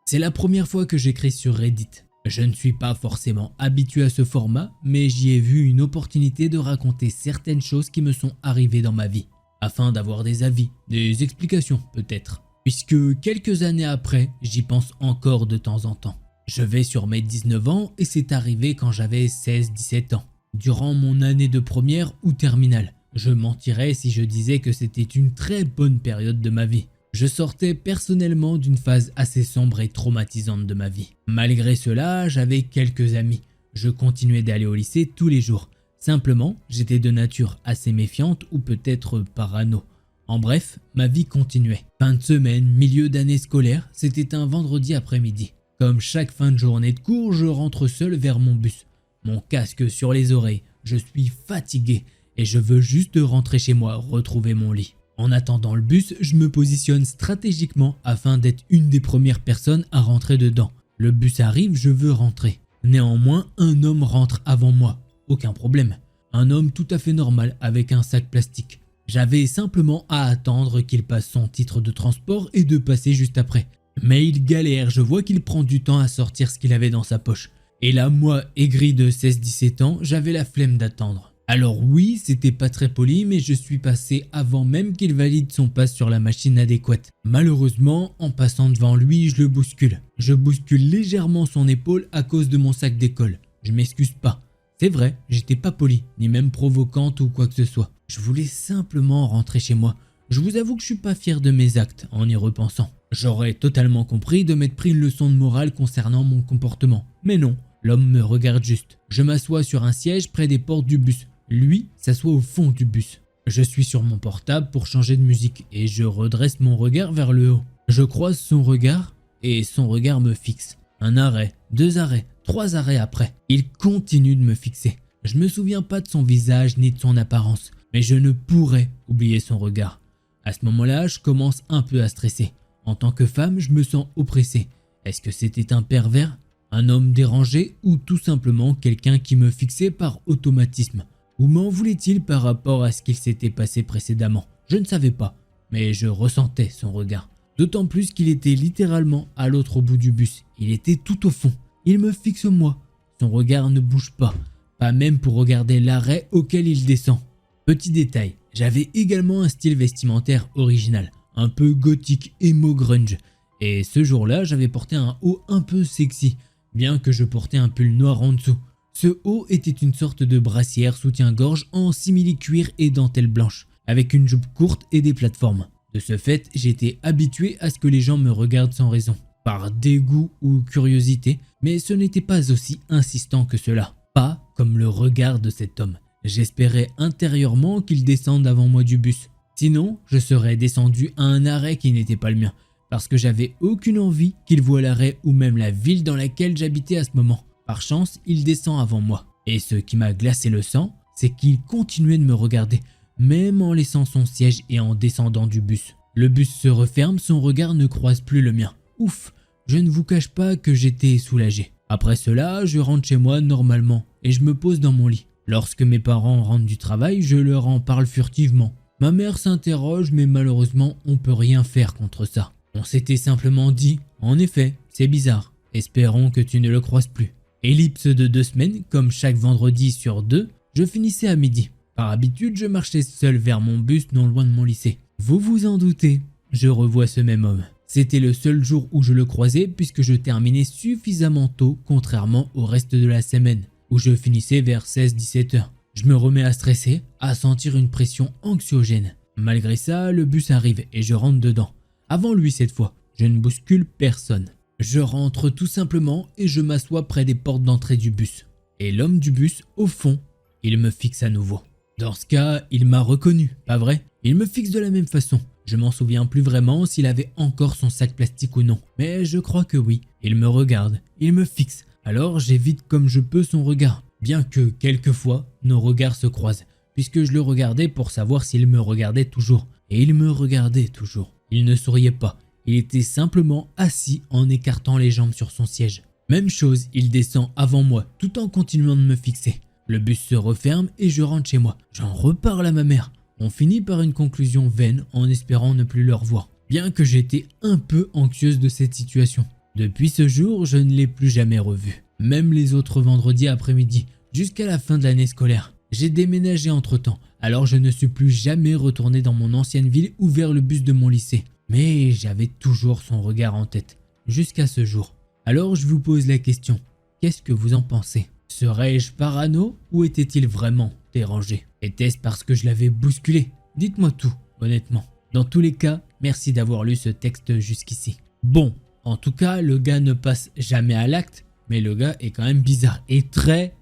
C'est la première fois que j'écris sur Reddit. Je ne suis pas forcément habitué à ce format, mais j'y ai vu une opportunité de raconter certaines choses qui me sont arrivées dans ma vie, afin d'avoir des avis, des explications peut-être. Puisque quelques années après, j'y pense encore de temps en temps. Je vais sur mes 19 ans et c'est arrivé quand j'avais 16-17 ans, durant mon année de première ou terminale. Je mentirais si je disais que c'était une très bonne période de ma vie. Je sortais personnellement d'une phase assez sombre et traumatisante de ma vie. Malgré cela, j'avais quelques amis. Je continuais d'aller au lycée tous les jours. Simplement, j'étais de nature assez méfiante ou peut-être parano. En bref, ma vie continuait. Fin de semaine, milieu d'année scolaire, c'était un vendredi après-midi. Comme chaque fin de journée de cours, je rentre seul vers mon bus. Mon casque sur les oreilles, je suis fatigué et je veux juste rentrer chez moi, retrouver mon lit. En attendant le bus, je me positionne stratégiquement afin d'être une des premières personnes à rentrer dedans. Le bus arrive, je veux rentrer. Néanmoins, un homme rentre avant moi. Aucun problème. Un homme tout à fait normal avec un sac plastique. J'avais simplement à attendre qu'il passe son titre de transport et de passer juste après. Mais il galère, je vois qu'il prend du temps à sortir ce qu'il avait dans sa poche. Et là, moi, aigri de 16-17 ans, j'avais la flemme d'attendre. Alors oui, c'était pas très poli, mais je suis passé avant même qu'il valide son pass sur la machine adéquate. Malheureusement, en passant devant lui, je le bouscule. Je bouscule légèrement son épaule à cause de mon sac d'école. Je m'excuse pas. C'est vrai, j'étais pas poli, ni même provocante ou quoi que ce soit. Je voulais simplement rentrer chez moi. Je vous avoue que je suis pas fier de mes actes en y repensant. J'aurais totalement compris de m'être pris une leçon de morale concernant mon comportement. Mais non, l'homme me regarde juste. Je m'assois sur un siège près des portes du bus. Lui s'assoit au fond du bus. Je suis sur mon portable pour changer de musique et je redresse mon regard vers le haut. Je croise son regard et son regard me fixe. Un arrêt, 2 arrêts, 3 arrêts après. Il continue de me fixer. Je me souviens pas de son visage ni de son apparence, mais je ne pourrais oublier son regard. À ce moment-là, je commence un peu à stresser. En tant que femme, je me sens oppressée. Est-ce que c'était un pervers, un homme dérangé ou tout simplement quelqu'un qui me fixait par automatisme? Ou m'en voulait-il par rapport à ce qu'il s'était passé précédemment? Je ne savais pas, mais je ressentais son regard. D'autant plus qu'il était littéralement à l'autre bout du bus. Il était tout au fond. Il me fixe moi. Son regard ne bouge pas, pas même pour regarder l'arrêt auquel il descend. Petit détail, j'avais également un style vestimentaire original, un peu gothique, emo grunge. Et ce jour-là, j'avais porté un haut un peu sexy, bien que je portais un pull noir en dessous. Ce haut était une sorte de brassière soutien-gorge en simili-cuir et dentelle blanche, avec une jupe courte et des plateformes. De ce fait, j'étais habitué à ce que les gens me regardent sans raison, par dégoût ou curiosité, mais ce n'était pas aussi insistant que cela. Pas comme le regard de cet homme. J'espérais intérieurement qu'il descende avant moi du bus. Sinon, je serais descendu à un arrêt qui n'était pas le mien, parce que j'avais aucune envie qu'il voie l'arrêt ou même la ville dans laquelle j'habitais à ce moment. Par chance, il descend avant moi. Et ce qui m'a glacé le sang, c'est qu'il continuait de me regarder, même en laissant son siège et en descendant du bus. Le bus se referme, son regard ne croise plus le mien. Ouf, je ne vous cache pas que j'étais soulagé. Après cela, je rentre chez moi normalement et je me pose dans mon lit. Lorsque mes parents rentrent du travail, je leur en parle furtivement. Ma mère s'interroge, mais malheureusement, on peut rien faire contre ça. On s'était simplement dit, en effet, c'est bizarre. Espérons que tu ne le croises plus. Ellipse de 2 semaines, comme chaque vendredi sur 2, je finissais à midi. Par habitude, je marchais seul vers mon bus non loin de mon lycée. Vous vous en doutez, je revois ce même homme. C'était le seul jour où je le croisais puisque je terminais suffisamment tôt contrairement au reste de la semaine, où je finissais vers 16-17 heures. Je me remets à stresser, à sentir une pression anxiogène. Malgré ça, le bus arrive et je rentre dedans. Avant lui cette fois, je ne bouscule personne. Je rentre tout simplement et je m'assois près des portes d'entrée du bus. Et l'homme du bus, au fond, il me fixe à nouveau. Dans ce cas, il m'a reconnu, pas vrai? Il me fixe de la même façon. Je m'en souviens plus vraiment s'il avait encore son sac plastique ou non. Mais je crois que oui. Il me regarde, il me fixe. Alors j'évite comme je peux son regard. Bien que quelquefois, nos regards se croisent. Puisque je le regardais pour savoir s'il me regardait toujours. Et il me regardait toujours. Il ne souriait pas. Il était simplement assis en écartant les jambes sur son siège. Même chose, il descend avant moi tout en continuant de me fixer. Le bus se referme et je rentre chez moi. J'en reparle à ma mère. On finit par une conclusion vaine en espérant ne plus le revoir. Bien que j'étais un peu anxieuse de cette situation. Depuis ce jour, je ne l'ai plus jamais revu. Même les autres vendredis après-midi, jusqu'à la fin de l'année scolaire. J'ai déménagé entre-temps, alors je ne suis plus jamais retourné dans mon ancienne ville ou vers le bus de mon lycée. Mais j'avais toujours son regard en tête, jusqu'à ce jour. Alors je vous pose la question, qu'est-ce que vous en pensez? Serais-je parano ou était-il vraiment dérangé? Était-ce parce que je l'avais bousculé? Dites-moi tout, honnêtement. Dans tous les cas, merci d'avoir lu ce texte jusqu'ici. Bon, en tout cas, le gars ne passe jamais à l'acte, mais le gars est quand même bizarre et très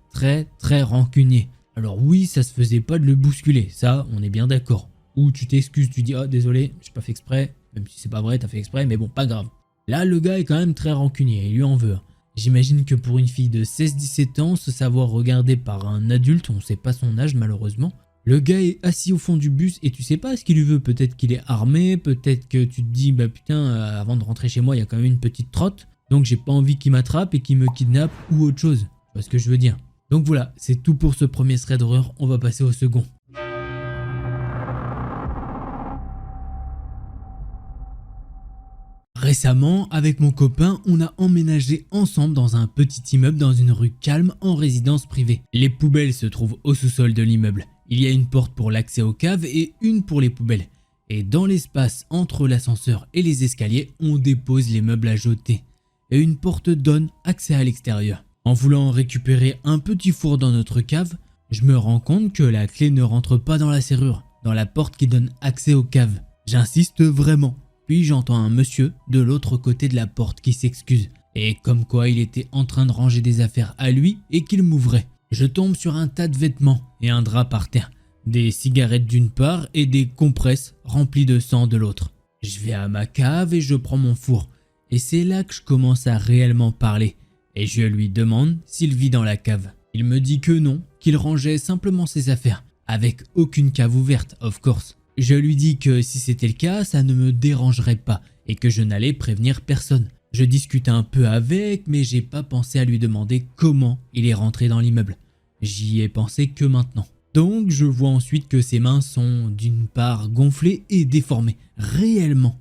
rancunier. Alors oui, ça se faisait pas de le bousculer, ça, on est bien d'accord. Ou tu t'excuses, tu dis « Ah, désolé, j'ai pas fait exprès », même si c'est pas vrai, t'as fait exprès, mais bon, pas grave. Là, le gars est quand même très rancunier, il lui en veut. J'imagine que pour une fille de 16-17 ans, se savoir regarder par un adulte, on sait pas son âge malheureusement, le gars est assis au fond du bus et tu sais pas ce qu'il lui veut. Peut-être qu'il est armé, peut-être que tu te dis bah putain, avant de rentrer chez moi, il y a quand même une petite trotte, donc j'ai pas envie qu'il m'attrape et qu'il me kidnappe ou autre chose. Tu vois ce que je veux dire? Donc voilà, c'est tout pour ce premier thread d'horreur, on va passer au second. Récemment, avec mon copain, on a emménagé ensemble dans un petit immeuble dans une rue calme en résidence privée. Les poubelles se trouvent au sous-sol de l'immeuble. Il y a une porte pour l'accès aux caves et une pour les poubelles. Et dans l'espace entre l'ascenseur et les escaliers, on dépose les meubles à jeter. Et une porte donne accès à l'extérieur. En voulant récupérer un petit four dans notre cave, je me rends compte que la clé ne rentre pas dans la serrure, dans la porte qui donne accès aux caves. J'insiste vraiment. Puis j'entends un monsieur de l'autre côté de la porte qui s'excuse. Et comme quoi il était en train de ranger des affaires à lui et qu'il m'ouvrait. Je tombe sur un tas de vêtements et un drap par terre. Des cigarettes d'une part et des compresses remplies de sang de l'autre. Je vais à ma cave et je prends mon four. Et c'est là que je commence à réellement parler. Et je lui demande s'il vit dans la cave. Il me dit que non, qu'il rangeait simplement ses affaires. Avec aucune cave ouverte, of course. Je lui dis que si c'était le cas, ça ne me dérangerait pas et que je n'allais prévenir personne. Je discute un peu avec, mais j'ai pas pensé à lui demander comment il est rentré dans l'immeuble. J'y ai pensé que maintenant. Donc je vois ensuite que ses mains sont d'une part gonflées et déformées, réellement.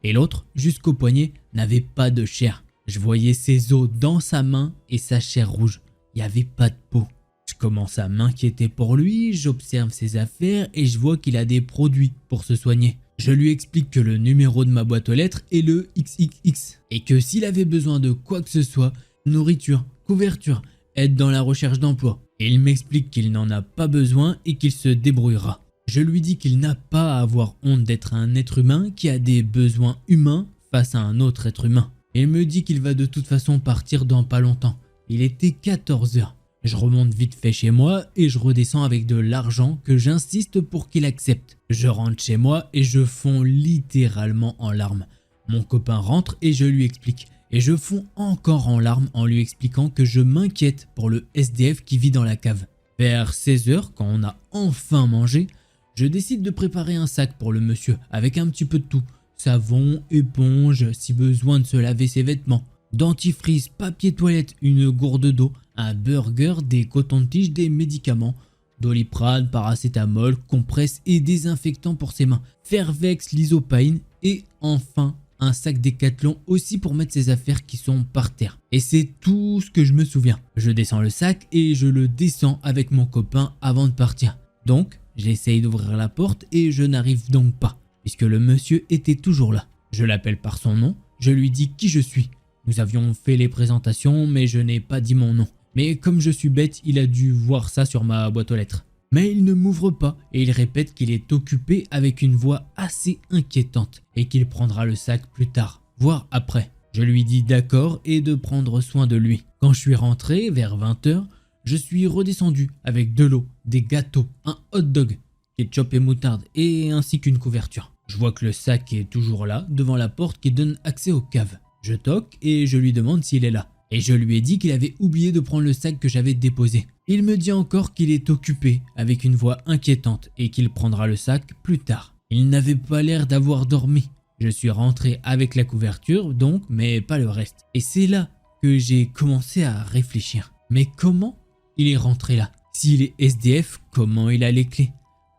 Et l'autre, jusqu'au poignet, n'avait pas de chair. Je voyais ses os dans sa main et sa chair rouge. Il n'y avait pas de peau. Je commence à m'inquiéter pour lui, j'observe ses affaires et je vois qu'il a des produits pour se soigner. Je lui explique que le numéro de ma boîte aux lettres est le XXX et que s'il avait besoin de quoi que ce soit, nourriture, couverture, aide dans la recherche d'emploi. Et il m'explique qu'il n'en a pas besoin et qu'il se débrouillera. Je lui dis qu'il n'a pas à avoir honte d'être un être humain qui a des besoins humains face à un autre être humain. Il me dit qu'il va de toute façon partir dans pas longtemps. Il était 14 h. Je remonte vite fait chez moi et je redescends avec de l'argent que j'insiste pour qu'il accepte. Je rentre chez moi et je fonds littéralement en larmes. Mon copain rentre et je lui explique. Et je fonds encore en larmes en lui expliquant que je m'inquiète pour le SDF qui vit dans la cave. Vers 16 h, quand on a enfin mangé, je décide de préparer un sac pour le monsieur avec un petit peu de tout. Savon, éponge, si besoin de se laver ses vêtements. Dentifrice, papier toilette, une gourde d'eau, un burger, des cotons-tiges, des médicaments, Doliprane, paracétamol, compresse et désinfectant pour ses mains, Fervex, lysopaïne et enfin un sac Décathlon aussi pour mettre ses affaires qui sont par terre. Et c'est tout ce que je me souviens. Je descends le sac et je le descends avec mon copain avant de partir. Donc j'essaye d'ouvrir la porte et je n'arrive donc pas, puisque le monsieur était toujours là. Je l'appelle par son nom, je lui dis qui je suis. Nous avions fait les présentations mais je n'ai pas dit mon nom. Mais comme je suis bête, il a dû voir ça sur ma boîte aux lettres. Mais il ne m'ouvre pas et il répète qu'il est occupé avec une voix assez inquiétante et qu'il prendra le sac plus tard, voire après. Je lui dis d'accord et de prendre soin de lui. Quand je suis rentré vers 20 h, je suis redescendu avec de l'eau, des gâteaux, un hot dog, ketchup et moutarde et ainsi qu'une couverture. Je vois que le sac est toujours là devant la porte qui donne accès aux caves. Je toque et je lui demande s'il est là. Et je lui ai dit qu'il avait oublié de prendre le sac que j'avais déposé. Il me dit encore qu'il est occupé avec une voix inquiétante et qu'il prendra le sac plus tard. Il n'avait pas l'air d'avoir dormi. Je suis rentré avec la couverture donc, mais pas le reste. Et c'est là que j'ai commencé à réfléchir. Mais comment il est rentré là? S'il est SDF, comment il a les clés?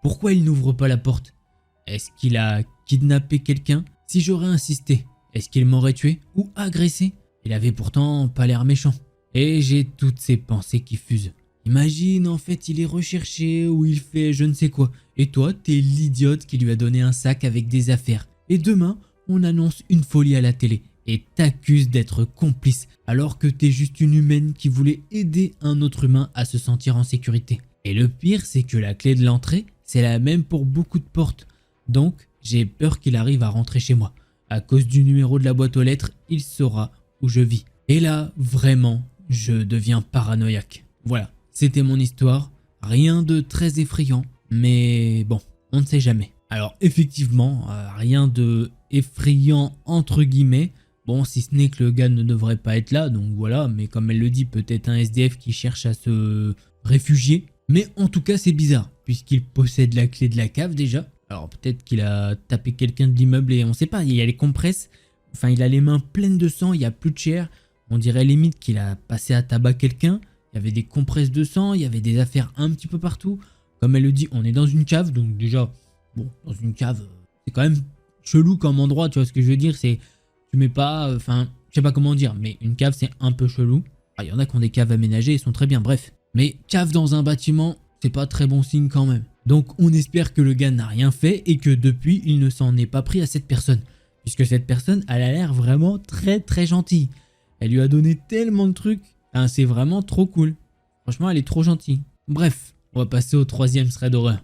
Pourquoi il n'ouvre pas la porte? Est-ce qu'il a kidnappé quelqu'un? Si j'aurais insisté, est-ce qu'il m'aurait tué ou agressé? Il avait pourtant pas l'air méchant. Et j'ai toutes ces pensées qui fusent. Imagine, en fait, il est recherché ou il fait je ne sais quoi. Et toi, t'es l'idiote qui lui a donné un sac avec des affaires. Et demain, on annonce une folie à la télé et t'accuse d'être complice alors que t'es juste une humaine qui voulait aider un autre humain à se sentir en sécurité. Et le pire, c'est que la clé de l'entrée, c'est la même pour beaucoup de portes. Donc, j'ai peur qu'il arrive à rentrer chez moi. À cause du numéro de la boîte aux lettres, il saura où je vis. Et là, vraiment, je deviens paranoïaque. Voilà, c'était mon histoire. Rien de très effrayant, mais bon, on ne sait jamais. Alors effectivement, rien de effrayant entre guillemets. Bon, si ce n'est que le gars ne devrait pas être là, donc voilà, mais comme elle le dit, peut-être un SDF qui cherche à se réfugier. Mais en tout cas, c'est bizarre, puisqu'il possède la clé de la cave déjà. Alors peut-être qu'il a tapé quelqu'un de l'immeuble et on sait pas, il y a les compresses. Enfin, il a les mains pleines de sang, il n'y a plus de chair. On dirait limite qu'il a passé à tabac quelqu'un. Il y avait des compresses de sang, il y avait des affaires un petit peu partout. Comme elle le dit, on est dans une cave, donc déjà, bon, dans une cave, c'est quand même chelou comme endroit, tu vois ce que je veux dire, c'est... Tu mets pas, enfin, je sais pas comment dire, mais une cave c'est un peu chelou. Il y en a qui ont des caves aménagées et sont très bien, bref. Mais cave dans un bâtiment, c'est pas très bon signe quand même. Donc on espère que le gars n'a rien fait et que depuis il ne s'en est pas pris à cette personne. Puisque cette personne, elle a l'air vraiment très très gentille. Elle lui a donné tellement de trucs, hein, c'est vraiment trop cool. Franchement elle est trop gentille. Bref, on va passer au troisième thread d'horreur.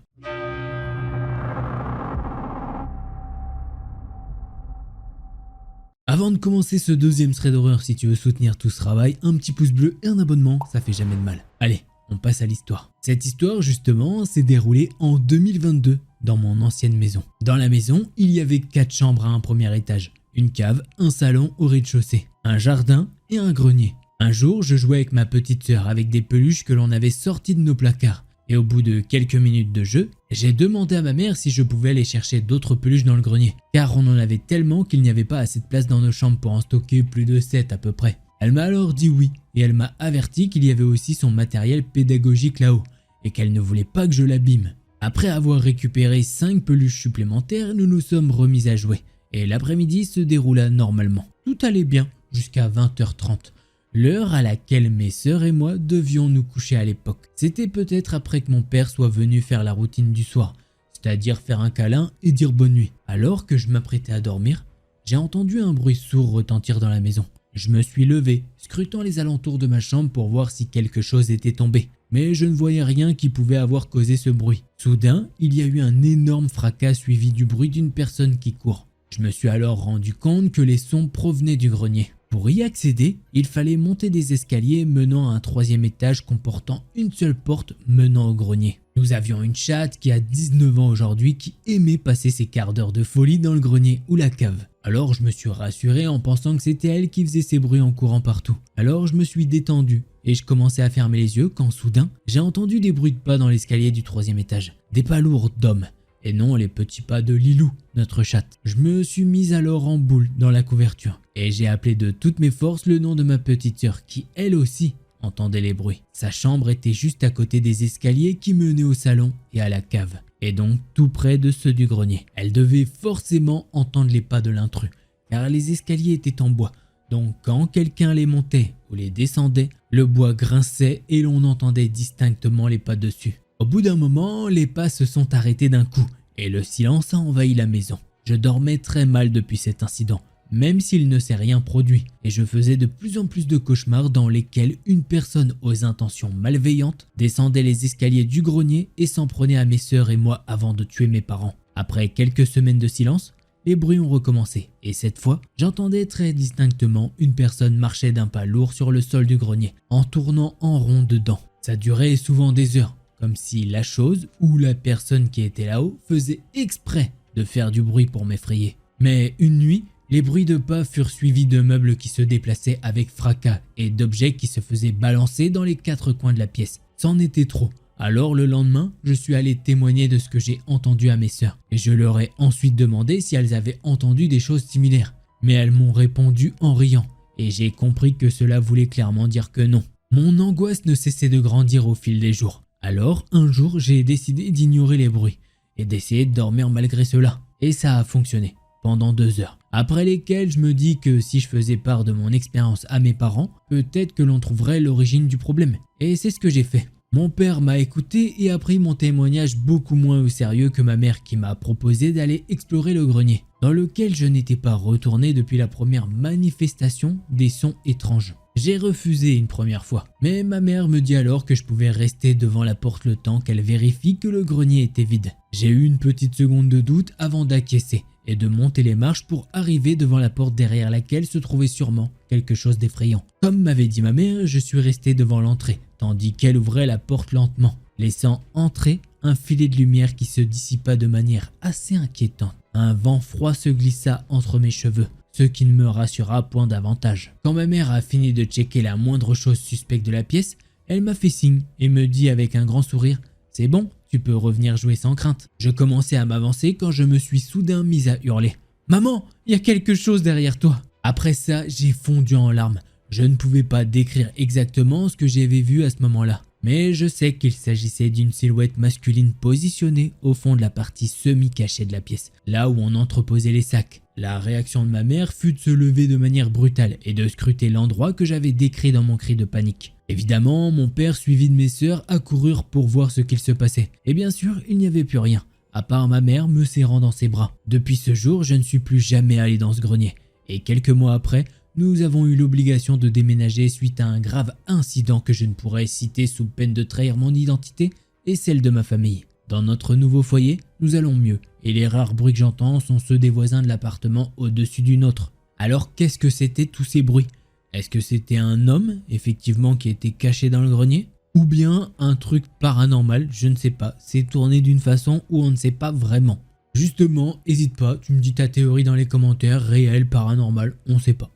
Avant de commencer ce deuxième thread d'horreur, si tu veux soutenir tout ce travail, un petit pouce bleu et un abonnement, ça fait jamais de mal. Allez, on passe à l'histoire. Cette histoire, justement, s'est déroulée en 2022 dans mon ancienne maison. Dans la maison, il y avait 4 chambres à un premier étage, une cave, un salon au rez-de-chaussée, un jardin et un grenier. Un jour, je jouais avec ma petite sœur avec des peluches que l'on avait sorties de nos placards. Et au bout de quelques minutes de jeu, j'ai demandé à ma mère si je pouvais aller chercher d'autres peluches dans le grenier, car on en avait tellement qu'il n'y avait pas assez de place dans nos chambres pour en stocker plus de 7 à peu près. Elle m'a alors dit oui, et elle m'a averti qu'il y avait aussi son matériel pédagogique là-haut, et qu'elle ne voulait pas que je l'abîme. Après avoir récupéré 5 peluches supplémentaires, nous nous sommes remis à jouer, et l'après-midi se déroula normalement. Tout allait bien, jusqu'à 20h30. L'heure à laquelle mes sœurs et moi devions nous coucher à l'époque. C'était peut-être après que mon père soit venu faire la routine du soir, c'est-à-dire faire un câlin et dire bonne nuit. Alors que je m'apprêtais à dormir, j'ai entendu un bruit sourd retentir dans la maison. Je me suis levé, scrutant les alentours de ma chambre pour voir si quelque chose était tombé. Mais je ne voyais rien qui pouvait avoir causé ce bruit. Soudain, il y a eu un énorme fracas suivi du bruit d'une personne qui court. Je me suis alors rendu compte que les sons provenaient du grenier. Pour y accéder, il fallait monter des escaliers menant à un 3e étage comportant une seule porte menant au grenier. Nous avions une chatte qui a 19 ans aujourd'hui qui aimait passer ses quarts d'heure de folie dans le grenier ou la cave. Alors je me suis rassuré en pensant que c'était elle qui faisait ces bruits en courant partout. Alors je me suis détendu et je commençais à fermer les yeux quand soudain j'ai entendu des bruits de pas dans l'escalier du 3e étage. Des pas lourds d'hommes. Et non les petits pas de Lilou, notre chatte. Je me suis mis alors en boule dans la couverture et j'ai appelé de toutes mes forces le nom de ma petite sœur qui elle aussi entendait les bruits. Sa chambre était juste à côté des escaliers qui menaient au salon et à la cave, et donc tout près de ceux du grenier. Elle devait forcément entendre les pas de l'intrus, car les escaliers étaient en bois, donc quand quelqu'un les montait ou les descendait, le bois grinçait et l'on entendait distinctement les pas dessus. Au bout d'un moment, les pas se sont arrêtés d'un coup et le silence a envahi la maison. Je dormais très mal depuis cet incident, même s'il ne s'est rien produit, et je faisais de plus en plus de cauchemars dans lesquels une personne aux intentions malveillantes descendait les escaliers du grenier et s'en prenait à mes sœurs et moi avant de tuer mes parents. Après quelques semaines de silence, les bruits ont recommencé, et cette fois, j'entendais très distinctement une personne marcher d'un pas lourd sur le sol du grenier, en tournant en rond dedans. Ça durait souvent des heures, comme si la chose ou la personne qui était là-haut faisait exprès de faire du bruit pour m'effrayer. Mais une nuit, les bruits de pas furent suivis de meubles qui se déplaçaient avec fracas et d'objets qui se faisaient balancer dans les 4 coins de la pièce. C'en était trop. Alors le lendemain, je suis allé témoigner de ce que j'ai entendu à mes sœurs et je leur ai ensuite demandé si elles avaient entendu des choses similaires. Mais elles m'ont répondu en riant et j'ai compris que cela voulait clairement dire que non. Mon angoisse ne cessait de grandir au fil des jours. Alors un jour, j'ai décidé d'ignorer les bruits et d'essayer de dormir malgré cela. Et ça a fonctionné. pendant 2 heures. Après lesquelles je me dis que si je faisais part de mon expérience à mes parents, peut-être que l'on trouverait l'origine du problème. Et c'est ce que j'ai fait. Mon père m'a écouté et a pris mon témoignage beaucoup moins au sérieux que ma mère qui m'a proposé d'aller explorer le grenier, dans lequel je n'étais pas retourné depuis la première manifestation des sons étranges. J'ai refusé une première fois, mais ma mère me dit alors que je pouvais rester devant la porte le temps qu'elle vérifie que le grenier était vide. J'ai eu une petite seconde de doute avant d'acquiescer et de monter les marches pour arriver devant la porte derrière laquelle se trouvait sûrement quelque chose d'effrayant. Comme m'avait dit ma mère, je suis resté devant l'entrée, tandis qu'elle ouvrait la porte lentement, laissant entrer un filet de lumière qui se dissipa de manière assez inquiétante. Un vent froid se glissa entre mes cheveux, ce qui ne me rassura point davantage. Quand ma mère a fini de checker la moindre chose suspecte de la pièce, elle m'a fait signe et me dit avec un grand sourire « C'est bon, tu peux revenir jouer sans crainte ». Je commençais à m'avancer quand je me suis soudain mise à hurler « Maman, il y a quelque chose derrière toi !» Après ça, j'ai fondu en larmes. Je ne pouvais pas décrire exactement ce que j'avais vu à ce moment-là, mais je sais qu'il s'agissait d'une silhouette masculine positionnée au fond de la partie semi-cachée de la pièce, là où on entreposait les sacs. La réaction de ma mère fut de se lever de manière brutale et de scruter l'endroit que j'avais décrit dans mon cri de panique. Évidemment, mon père suivi de mes sœurs accoururent pour voir ce qu'il se passait. Et bien sûr, il n'y avait plus rien, à part ma mère me serrant dans ses bras. Depuis ce jour, je ne suis plus jamais allé dans ce grenier. Et quelques mois après, nous avons eu l'obligation de déménager suite à un grave incident que je ne pourrais citer sous peine de trahir mon identité et celle de ma famille. Dans notre nouveau foyer, nous allons mieux et les rares bruits que j'entends sont ceux des voisins de l'appartement au-dessus du nôtre. Alors qu'est-ce que c'était tous ces bruits? Est-ce que c'était un homme, effectivement, qui était caché dans le grenier? Ou bien un truc paranormal, je ne sais pas, c'est tourné d'une façon où on ne sait pas vraiment. Justement, hésite pas, tu me dis ta théorie dans les commentaires, réel, paranormal, on sait pas.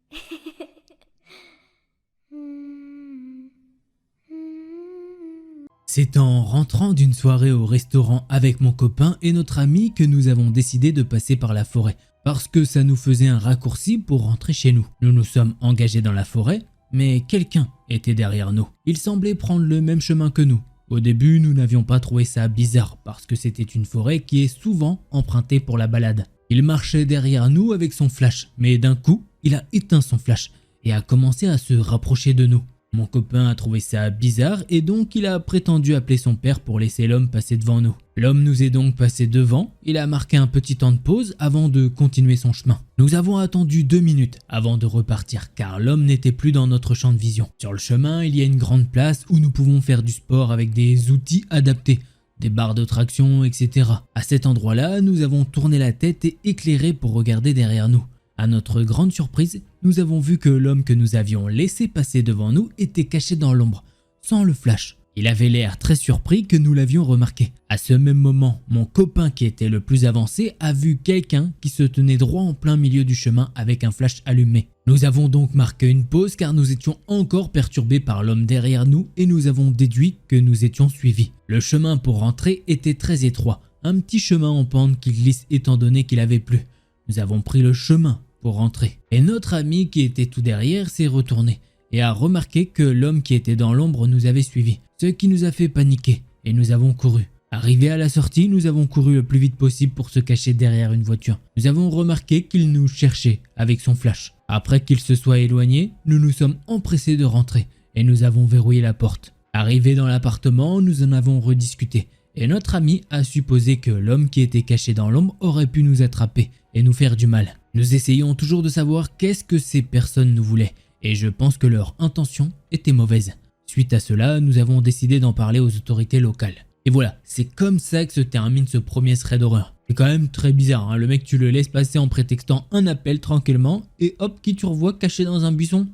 C'est en rentrant d'une soirée au restaurant avec mon copain et notre ami que nous avons décidé de passer par la forêt, parce que ça nous faisait un raccourci pour rentrer chez nous. Nous nous sommes engagés dans la forêt, mais quelqu'un était derrière nous. Il semblait prendre le même chemin que nous. Au début, nous n'avions pas trouvé ça bizarre parce que c'était une forêt qui est souvent empruntée pour la balade. Il marchait derrière nous avec son flash, mais d'un coup, il a éteint son flash et a commencé à se rapprocher de nous. Mon copain a trouvé ça bizarre et donc il a prétendu appeler son père pour laisser l'homme passer devant nous. L'homme nous est donc passé devant, il a marqué un petit temps de pause avant de continuer son chemin. Nous avons attendu 2 minutes avant de repartir car l'homme n'était plus dans notre champ de vision. Sur le chemin, il y a une grande place où nous pouvons faire du sport avec des outils adaptés, des barres de traction, etc. À cet endroit-là, nous avons tourné la tête et éclairé pour regarder derrière nous. À notre grande surprise, nous avons vu que l'homme que nous avions laissé passer devant nous était caché dans l'ombre, sans le flash. Il avait l'air très surpris que nous l'avions remarqué. À ce même moment, mon copain qui était le plus avancé a vu quelqu'un qui se tenait droit en plein milieu du chemin avec un flash allumé. Nous avons donc marqué une pause car nous étions encore perturbés par l'homme derrière nous et nous avons déduit que nous étions suivis. Le chemin pour rentrer était très étroit, un petit chemin en pente qui glisse étant donné qu'il avait plu. Nous avons pris le chemin pour rentrer. Et notre ami qui était tout derrière s'est retourné et a remarqué que l'homme qui était dans l'ombre nous avait suivis, ce qui nous a fait paniquer et nous avons couru. Arrivés à la sortie, nous avons couru le plus vite possible pour se cacher derrière une voiture. Nous avons remarqué qu'il nous cherchait avec son flash. Après qu'il se soit éloigné, nous nous sommes empressés de rentrer et nous avons verrouillé la porte. Arrivés dans l'appartement, nous en avons rediscuté et notre ami a supposé que l'homme qui était caché dans l'ombre aurait pu nous attraper et nous faire du mal. Nous essayons toujours de savoir qu'est-ce que ces personnes nous voulaient et je pense que leur intention était mauvaise. Suite à cela, nous avons décidé d'en parler aux autorités locales. Et voilà, c'est comme ça que se termine ce premier thread d'horreur. C'est quand même très bizarre, hein. Le mec tu le laisses passer en prétextant un appel tranquillement et hop, qui tu revois caché dans un buisson.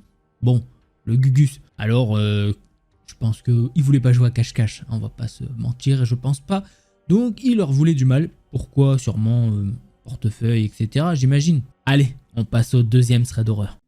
Bon, le Gugus. Alors, je pense qu'il voulait pas jouer à cache-cache, on va pas se mentir, je pense pas. Donc il leur voulait du mal. Pourquoi? Sûrement portefeuille, etc. j'imagine. Allez, on passe au deuxième thread d'horreur.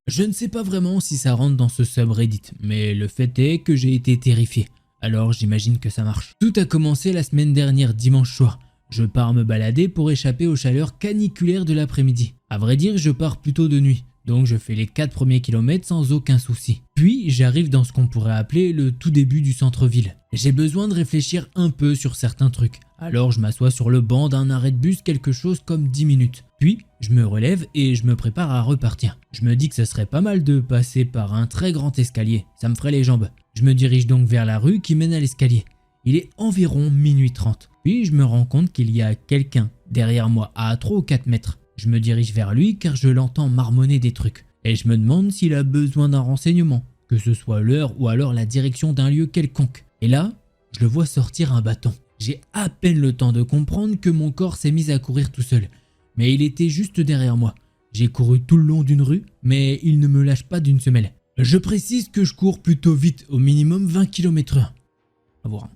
Je ne sais pas vraiment si ça rentre dans ce subreddit, mais le fait est que j'ai été terrifié. Alors j'imagine que ça marche. Tout a commencé la semaine dernière dimanche soir. Je pars me balader pour échapper aux chaleurs caniculaires de l'après-midi. À vrai dire, je pars plutôt de nuit, donc je fais les 4 premiers kilomètres sans aucun souci. Puis j'arrive dans ce qu'on pourrait appeler le tout début du centre-ville. J'ai besoin de réfléchir un peu sur certains trucs, alors je m'assois sur le banc d'un arrêt de bus quelque chose comme 10 minutes. Puis je me relève et je me prépare à repartir. Je me dis que ce serait pas mal de passer par un très grand escalier, ça me ferait les jambes. Je me dirige donc vers la rue qui mène à l'escalier. Il est environ minuit 30. Puis je me rends compte qu'il y a quelqu'un derrière moi à 3 ou 4 mètres. Je me dirige vers lui car je l'entends marmonner des trucs. Et je me demande s'il a besoin d'un renseignement, que ce soit l'heure ou alors la direction d'un lieu quelconque. Et là, je le vois sortir un bâton. J'ai à peine le temps de comprendre que mon corps s'est mis à courir tout seul. Mais il était juste derrière moi. J'ai couru tout le long d'une rue, mais il ne me lâche pas d'une semelle. Je précise que je cours plutôt vite, au minimum 20 km/h. À voir.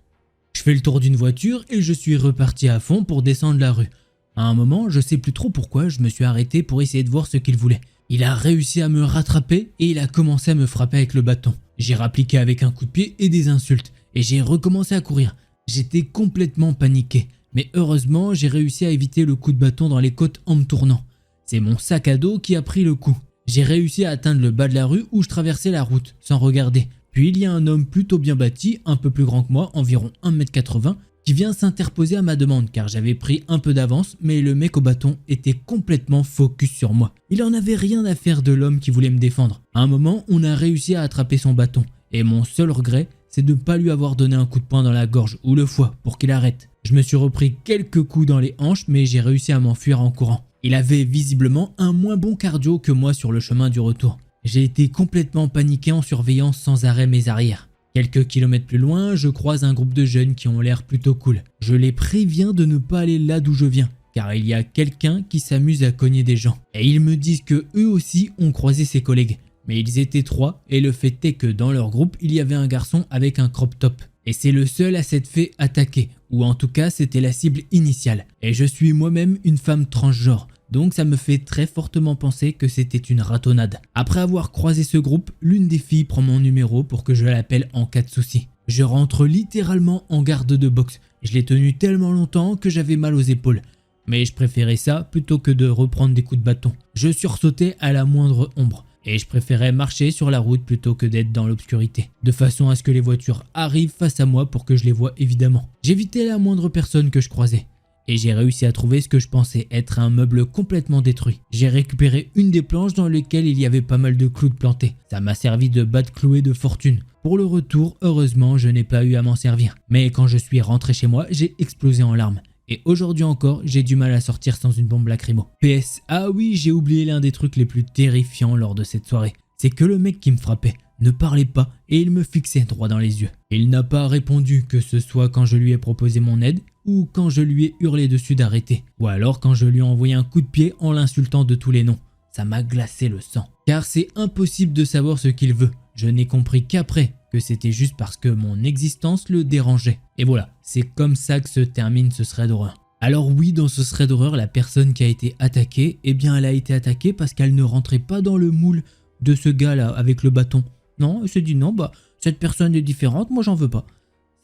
Je fais le tour d'une voiture et je suis reparti à fond pour descendre la rue. À un moment, je sais plus trop pourquoi, je me suis arrêté pour essayer de voir ce qu'il voulait. Il a réussi à me rattraper et il a commencé à me frapper avec le bâton. J'ai rappliqué avec un coup de pied et des insultes et j'ai recommencé à courir. J'étais complètement paniqué, mais heureusement j'ai réussi à éviter le coup de bâton dans les côtes en me tournant. C'est mon sac à dos qui a pris le coup. J'ai réussi à atteindre le bas de la rue où je traversais la route sans regarder. Puis il y a un homme plutôt bien bâti, un peu plus grand que moi, environ 1,80 m, qui vient s'interposer à ma demande car j'avais pris un peu d'avance, mais le mec au bâton était complètement focus sur moi. Il en avait rien à faire de l'homme qui voulait me défendre. À un moment, on a réussi à attraper son bâton et mon seul regret, c'est de ne pas lui avoir donné un coup de poing dans la gorge ou le foie pour qu'il arrête. Je me suis repris quelques coups dans les hanches, mais j'ai réussi à m'enfuir en courant. Il avait visiblement un moins bon cardio que moi sur le chemin du retour. J'ai été complètement paniqué en surveillant sans arrêt mes arrières. Quelques kilomètres plus loin, je croise un groupe de jeunes qui ont l'air plutôt cool. Je les préviens de ne pas aller là d'où je viens, car il y a quelqu'un qui s'amuse à cogner des gens. Et ils me disent que eux aussi ont croisé ses collègues. Mais ils étaient 3 et le fait est que dans leur groupe, il y avait un garçon avec un crop top. Et c'est le seul à s'être fait attaquer, ou en tout cas c'était la cible initiale. Et je suis moi-même une femme transgenre. Donc ça me fait très fortement penser que c'était une ratonnade. Après avoir croisé ce groupe, l'une des filles prend mon numéro pour que je l'appelle en cas de souci. Je rentre littéralement en garde de boxe. Je l'ai tenu tellement longtemps que j'avais mal aux épaules. Mais je préférais ça plutôt que de reprendre des coups de bâton. Je sursautais à la moindre ombre. Et je préférais marcher sur la route plutôt que d'être dans l'obscurité. De façon à ce que les voitures arrivent face à moi pour que je les voie évidemment. J'évitais la moindre personne que je croisais. Et j'ai réussi à trouver ce que je pensais être un meuble complètement détruit. J'ai récupéré une des planches dans lesquelles il y avait pas mal de clous de plantés. Ça m'a servi de batte clouée de fortune. Pour le retour, heureusement, je n'ai pas eu à m'en servir. Mais quand je suis rentré chez moi, j'ai explosé en larmes. Et aujourd'hui encore, j'ai du mal à sortir sans une bombe lacrymo. PS, ah oui, j'ai oublié l'un des trucs les plus terrifiants lors de cette soirée. C'est que le mec qui me frappait ne parlait pas et il me fixait droit dans les yeux. Il n'a pas répondu, que ce soit quand je lui ai proposé mon aide ou quand je lui ai hurlé dessus d'arrêter, ou alors quand je lui ai envoyé un coup de pied en l'insultant de tous les noms. Ça m'a glacé le sang. Car c'est impossible de savoir ce qu'il veut. Je n'ai compris qu'après que c'était juste parce que mon existence le dérangeait. Et voilà, c'est comme ça que se termine ce thread d'horreur. Alors oui, dans ce thread d'horreur, la personne qui a été attaquée, eh bien elle a été attaquée parce qu'elle ne rentrait pas dans le moule de ce gars-là avec le bâton. Non, elle s'est dit non, bah cette personne est différente, moi j'en veux pas.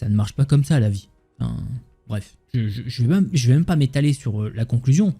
Ça ne marche pas comme ça la vie. Enfin, bref, je vais même pas m'étaler sur la conclusion.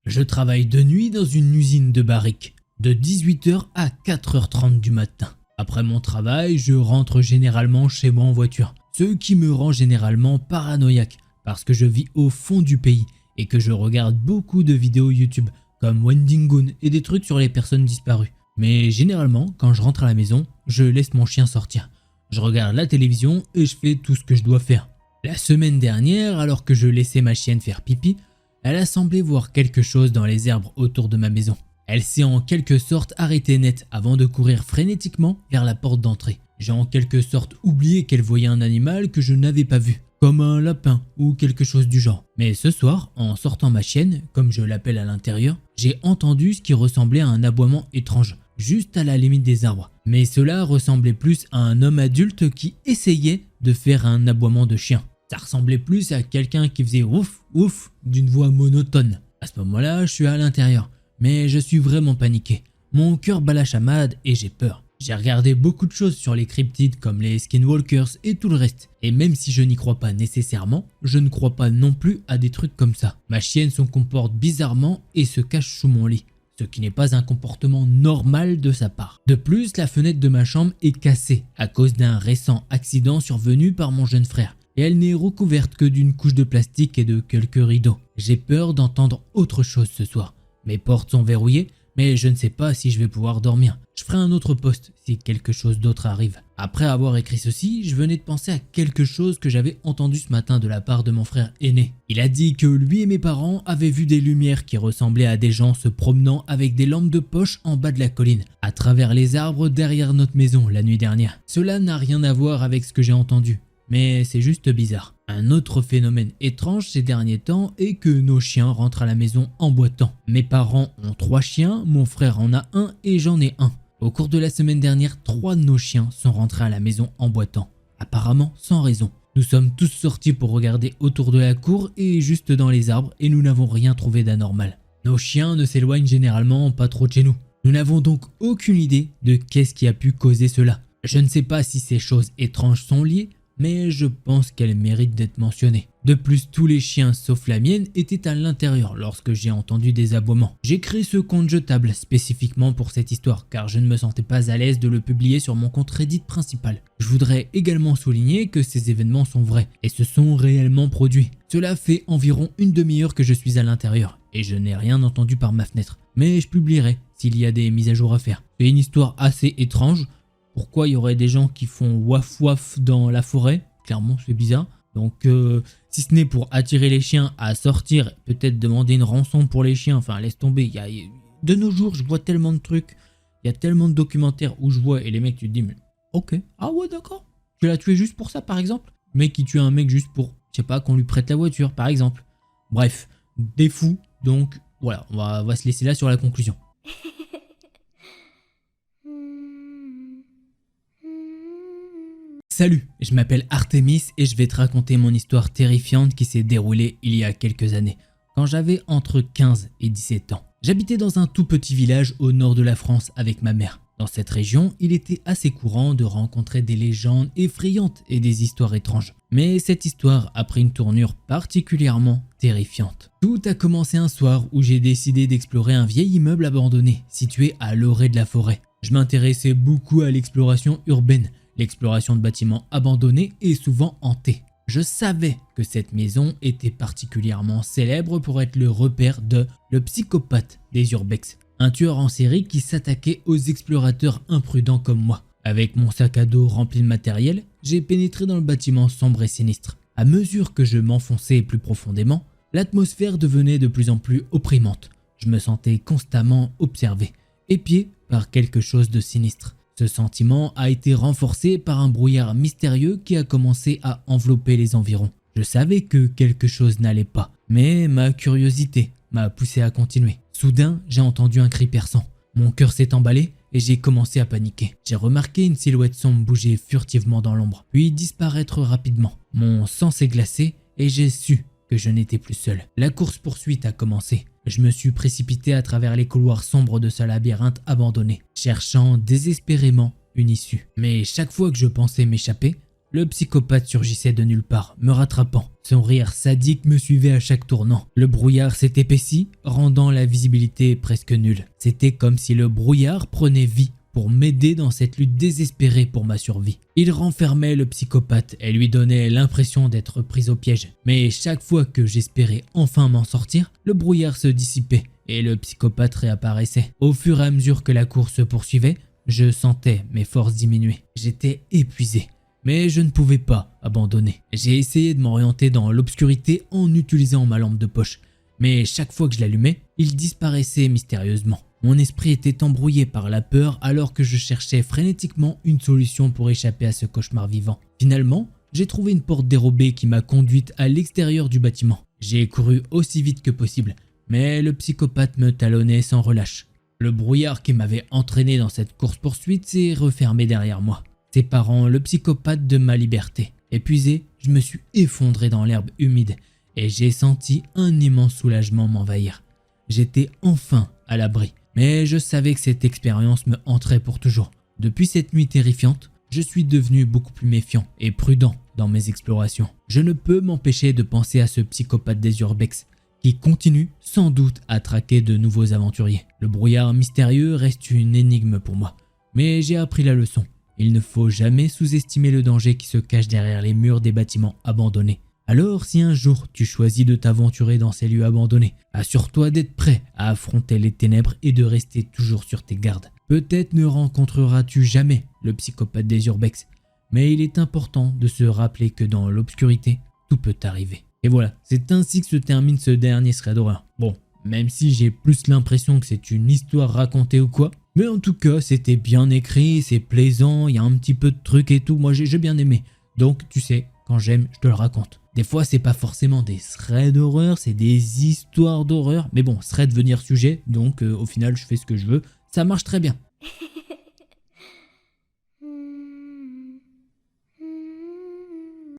Je travaille de nuit dans une usine de barriques, de 18 h à 4 h 30 du matin. Après mon travail, je rentre généralement chez moi en voiture, ce qui me rend généralement paranoïaque parce que je vis au fond du pays et que je regarde beaucoup de vidéos YouTube comme Wendingoon et des trucs sur les personnes disparues. Mais généralement, quand je rentre à la maison, je laisse mon chien sortir. Je regarde la télévision et je fais tout ce que je dois faire. La semaine dernière, alors que je laissais ma chienne faire pipi, elle a semblé voir quelque chose dans les herbes autour de ma maison. Elle s'est en quelque sorte arrêtée net avant de courir frénétiquement vers la porte d'entrée. J'ai en quelque sorte oublié qu'elle voyait un animal que je n'avais pas vu, comme un lapin ou quelque chose du genre. Mais ce soir, en sortant ma chienne, comme je l'appelle à l'intérieur, j'ai entendu ce qui ressemblait à un aboiement étrange, juste à la limite des arbres. Mais cela ressemblait plus à un homme adulte qui essayait de faire un aboiement de chien. Ça ressemblait plus à quelqu'un qui faisait ouf ouf d'une voix monotone. À ce moment-là, je suis à l'intérieur, mais je suis vraiment paniqué. Mon cœur bat la chamade et j'ai peur. J'ai regardé beaucoup de choses sur les cryptides comme les skinwalkers et tout le reste. Et même si je n'y crois pas nécessairement, je ne crois pas non plus à des trucs comme ça. Ma chienne se comporte bizarrement et se cache sous mon lit, ce qui n'est pas un comportement normal de sa part. De plus, la fenêtre de ma chambre est cassée à cause d'un récent accident survenu par mon jeune frère. Et elle n'est recouverte que d'une couche de plastique et de quelques rideaux. J'ai peur d'entendre autre chose ce soir. Mes portes sont verrouillées, mais je ne sais pas si je vais pouvoir dormir. Je ferai un autre post si quelque chose d'autre arrive. Après avoir écrit ceci, je venais de penser à quelque chose que j'avais entendu ce matin de la part de mon frère aîné. Il a dit que lui et mes parents avaient vu des lumières qui ressemblaient à des gens se promenant avec des lampes de poche en bas de la colline, à travers les arbres derrière notre maison la nuit dernière. Cela n'a rien à voir avec ce que j'ai entendu, mais c'est juste bizarre. Un autre phénomène étrange ces derniers temps est que nos chiens rentrent à la maison en boitant. Mes parents ont 3 chiens, mon frère en a un et j'en ai un. Au cours de la semaine dernière, 3 de nos chiens sont rentrés à la maison en boitant. Apparemment sans raison. Nous sommes tous sortis pour regarder autour de la cour et juste dans les arbres et nous n'avons rien trouvé d'anormal. Nos chiens ne s'éloignent généralement pas trop de chez nous. Nous n'avons donc aucune idée de qu'est-ce qui a pu causer cela. Je ne sais pas si ces choses étranges sont liées, mais je pense qu'elle mérite d'être mentionnée. De plus, tous les chiens sauf la mienne étaient à l'intérieur lorsque j'ai entendu des aboiements. J'ai créé ce compte jetable spécifiquement pour cette histoire car je ne me sentais pas à l'aise de le publier sur mon compte Reddit principal. Je voudrais également souligner que ces événements sont vrais et se sont réellement produits. Cela fait environ une demi-heure que je suis à l'intérieur et je n'ai rien entendu par ma fenêtre. Mais je publierai s'il y a des mises à jour à faire. C'est une histoire assez étrange. Pourquoi il y aurait des gens qui font waf waf dans la forêt? Clairement, c'est bizarre. Donc, si ce n'est pour attirer les chiens à sortir, peut-être demander une rançon pour les chiens, enfin, laisse tomber. De nos jours, je vois tellement de trucs, il y a tellement de documentaires où je vois et les mecs, tu te dis, mais ok, ah ouais, d'accord. Tu l'as tué juste pour ça, par exemple? Le mec qui tue un mec juste pour, je sais pas, qu'on lui prête la voiture, par exemple. Bref, des fous. Donc, voilà, on va se laisser là sur la conclusion. Salut, je m'appelle Artemis et je vais te raconter mon histoire terrifiante qui s'est déroulée il y a quelques années, quand j'avais entre 15 et 17 ans. J'habitais dans un tout petit village au nord de la France avec ma mère. Dans cette région, il était assez courant de rencontrer des légendes effrayantes et des histoires étranges. Mais cette histoire a pris une tournure particulièrement terrifiante. Tout a commencé un soir où j'ai décidé d'explorer un vieil immeuble abandonné situé à l'orée de la forêt. Je m'intéressais beaucoup à l'exploration urbaine. L'exploration de bâtiments abandonnés est souvent hantée. Je savais que cette maison était particulièrement célèbre pour être le repère de le psychopathe des urbex, un tueur en série qui s'attaquait aux explorateurs imprudents comme moi. Avec mon sac à dos rempli de matériel, j'ai pénétré dans le bâtiment sombre et sinistre. À mesure que je m'enfonçais plus profondément, l'atmosphère devenait de plus en plus opprimante. Je me sentais constamment observé, épié par quelque chose de sinistre. Ce sentiment a été renforcé par un brouillard mystérieux qui a commencé à envelopper les environs. Je savais que quelque chose n'allait pas, mais ma curiosité m'a poussé à continuer. Soudain, j'ai entendu un cri perçant. Mon cœur s'est emballé et j'ai commencé à paniquer. J'ai remarqué une silhouette sombre bouger furtivement dans l'ombre, puis disparaître rapidement. Mon sang s'est glacé et j'ai su que je n'étais plus seul. La course-poursuite a commencé. Je me suis précipité à travers les couloirs sombres de ce labyrinthe abandonné, cherchant désespérément une issue. Mais chaque fois que je pensais m'échapper, le psychopathe surgissait de nulle part, me rattrapant. Son rire sadique me suivait à chaque tournant. Le brouillard s'est épaissi, rendant la visibilité presque nulle. C'était comme si le brouillard prenait vie pour m'aider dans cette lutte désespérée pour ma survie. Il renfermait le psychopathe et lui donnait l'impression d'être pris au piège. Mais chaque fois que j'espérais enfin m'en sortir, le brouillard se dissipait et le psychopathe réapparaissait. Au fur et à mesure que la course se poursuivait, je sentais mes forces diminuer. J'étais épuisé, mais je ne pouvais pas abandonner. J'ai essayé de m'orienter dans l'obscurité en utilisant ma lampe de poche, mais chaque fois que je l'allumais, il disparaissait mystérieusement. Mon esprit était embrouillé par la peur alors que je cherchais frénétiquement une solution pour échapper à ce cauchemar vivant. Finalement, j'ai trouvé une porte dérobée qui m'a conduite à l'extérieur du bâtiment. J'ai couru aussi vite que possible, mais le psychopathe me talonnait sans relâche. Le brouillard qui m'avait entraîné dans cette course-poursuite s'est refermé derrière moi, séparant le psychopathe de ma liberté. Épuisé, je me suis effondré dans l'herbe humide et j'ai senti un immense soulagement m'envahir. J'étais enfin à l'abri. Mais je savais que cette expérience me hanterait pour toujours. Depuis cette nuit terrifiante, je suis devenu beaucoup plus méfiant et prudent dans mes explorations. Je ne peux m'empêcher de penser à ce psychopathe des urbex qui continue sans doute à traquer de nouveaux aventuriers. Le brouillard mystérieux reste une énigme pour moi, mais j'ai appris la leçon. Il ne faut jamais sous-estimer le danger qui se cache derrière les murs des bâtiments abandonnés. Alors si un jour tu choisis de t'aventurer dans ces lieux abandonnés, assure-toi d'être prêt à affronter les ténèbres et de rester toujours sur tes gardes. Peut-être ne rencontreras-tu jamais le psychopathe des urbex, mais il est important de se rappeler que dans l'obscurité, tout peut arriver. Et voilà, c'est ainsi que se termine ce dernier thread d'horreur. Bon, même si j'ai plus l'impression que c'est une histoire racontée ou quoi, mais en tout cas c'était bien écrit, c'est plaisant, il y a un petit peu de trucs et tout, moi j'ai bien aimé. Donc tu sais, quand j'aime, je te le raconte. Des fois c'est pas forcément des threads d'horreur, c'est des histoires d'horreur, mais bon, thread venir sujet, donc au final je fais ce que je veux, ça marche très bien.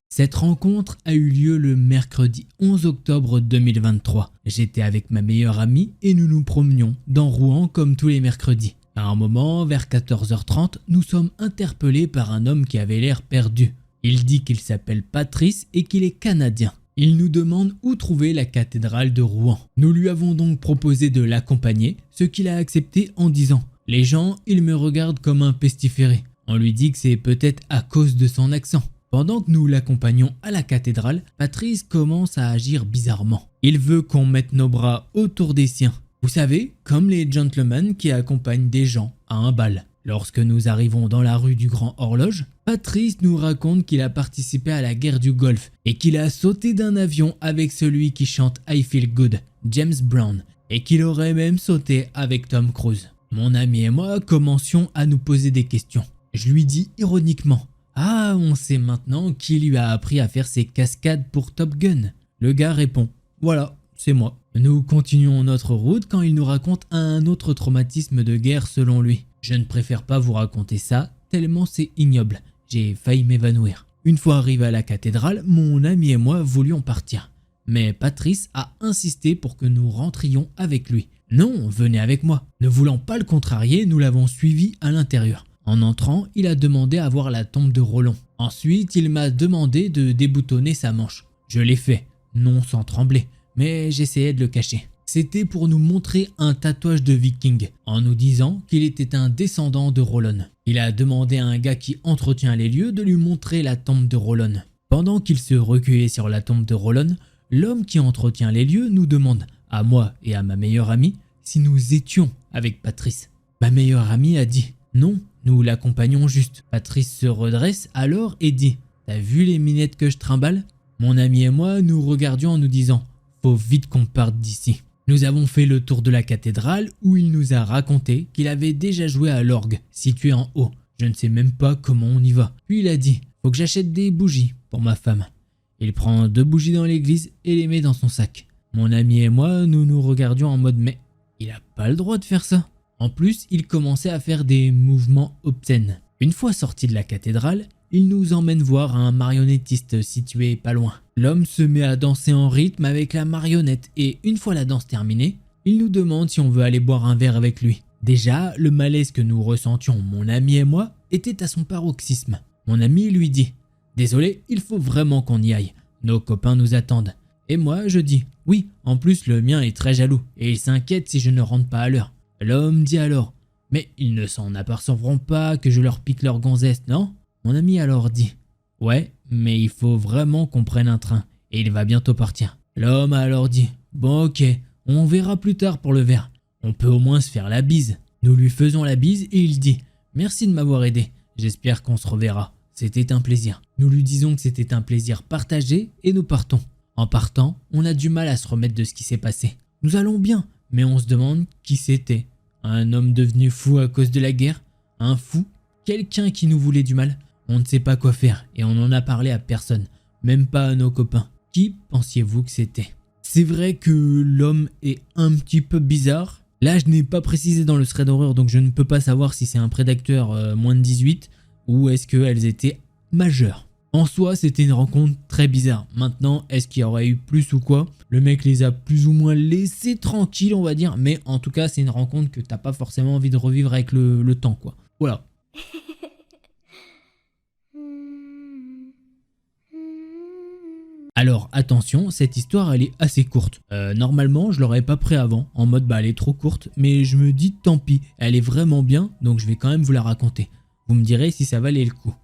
Cette rencontre a eu lieu le mercredi 11 octobre 2023. J'étais avec ma meilleure amie et nous nous promenions dans Rouen comme tous les mercredis. À un moment, vers 14h30, nous sommes interpellés par un homme qui avait l'air perdu. Il dit qu'il s'appelle Patrice et qu'il est canadien. Il nous demande où trouver la cathédrale de Rouen. Nous lui avons donc proposé de l'accompagner, ce qu'il a accepté en disant « Les gens, ils me regardent comme un pestiféré ». On lui dit que c'est peut-être à cause de son accent. Pendant que nous l'accompagnons à la cathédrale, Patrice commence à agir bizarrement. Il veut qu'on mette nos bras autour des siens. Vous savez, comme les gentlemen qui accompagnent des gens à un bal. Lorsque nous arrivons dans la rue du Grand Horloge, Patrice nous raconte qu'il a participé à la guerre du Golfe et qu'il a sauté d'un avion avec celui qui chante I Feel Good, James Brown, et qu'il aurait même sauté avec Tom Cruise. Mon ami et moi commencions à nous poser des questions. Je lui dis ironiquement « Ah, on sait maintenant qui lui a appris à faire ses cascades pour Top Gun ». Le gars répond « Voilà, c'est moi ». Nous continuons notre route quand il nous raconte un autre traumatisme de guerre selon lui. Je ne préfère pas vous raconter ça, tellement c'est ignoble. J'ai failli m'évanouir. Une fois arrivé à la cathédrale, mon ami et moi voulions partir. Mais Patrice a insisté pour que nous rentrions avec lui. Non, venez avec moi. Ne voulant pas le contrarier, nous l'avons suivi à l'intérieur. En entrant, il a demandé à voir la tombe de Roland. Ensuite, il m'a demandé de déboutonner sa manche. Je l'ai fait, non sans trembler, mais j'essayais de le cacher. C'était pour nous montrer un tatouage de viking, en nous disant qu'il était un descendant de Rollon. Il a demandé à un gars qui entretient les lieux de lui montrer la tombe de Rollon. Pendant qu'il se recueillait sur la tombe de Rollon, l'homme qui entretient les lieux nous demande, à moi et à ma meilleure amie, si nous étions avec Patrice. Ma meilleure amie a dit « Non, nous l'accompagnons juste ». Patrice se redresse alors et dit « T'as vu les minettes que je trimballe ?» Mon ami et moi nous regardions en nous disant « Faut vite qu'on parte d'ici ». Nous avons fait le tour de la cathédrale où il nous a raconté qu'il avait déjà joué à l'orgue, situé en haut. Je ne sais même pas comment on y va. Puis il a dit « Faut que j'achète des bougies pour ma femme ». Il prend 2 bougies dans l'église et les met dans son sac. Mon ami et moi, nous nous regardions en mode « Mais il a pas le droit de faire ça ». En plus, il commençait à faire des mouvements obscènes. Une fois sorti de la cathédrale, il nous emmène voir un marionnettiste situé pas loin. L'homme se met à danser en rythme avec la marionnette et une fois la danse terminée, il nous demande si on veut aller boire un verre avec lui. Déjà, le malaise que nous ressentions, mon ami et moi, était à son paroxysme. Mon ami lui dit « Désolé, il faut vraiment qu'on y aille. Nos copains nous attendent. » Et moi, je dis « Oui, en plus le mien est très jaloux et il s'inquiète si je ne rentre pas à l'heure. » L'homme dit alors « Mais ils ne s'en apercevront pas que je leur pique leur gonzesse, non ?» Mon ami alors dit « Ouais, mais il faut vraiment qu'on prenne un train et il va bientôt partir. » L'homme a alors dit « Bon ok, on verra plus tard pour le verre. On peut au moins se faire la bise. » Nous lui faisons la bise et il dit « Merci de m'avoir aidé, j'espère qu'on se reverra. C'était un plaisir. » Nous lui disons que c'était un plaisir partagé et nous partons. En partant, on a du mal à se remettre de ce qui s'est passé. Nous allons bien, mais on se demande qui c'était. Un homme devenu fou à cause de la guerre? Un fou? Quelqu'un qui nous voulait du mal? On ne sait pas quoi faire et on n'en a parlé à personne, même pas à nos copains. Qui pensiez-vous que c'était? C'est vrai que l'homme est un petit peu bizarre. Là, je n'ai pas précisé dans le thread d'horreur, donc je ne peux pas savoir si c'est un prédateur moins de 18 ou est-ce qu'elles étaient majeures. En soi, c'était une rencontre très bizarre. Maintenant, est-ce qu'il y aurait eu plus ou quoi? Le mec les a plus ou moins laissés tranquilles, on va dire. Mais en tout cas, c'est une rencontre que t'as pas forcément envie de revivre avec le temps, quoi. Voilà. Alors attention, cette histoire elle est assez courte. Normalement je l'aurais pas pris avant, en mode bah elle est trop courte, mais je me dis tant pis, elle est vraiment bien, donc je vais quand même vous la raconter. Vous me direz si ça valait le coup.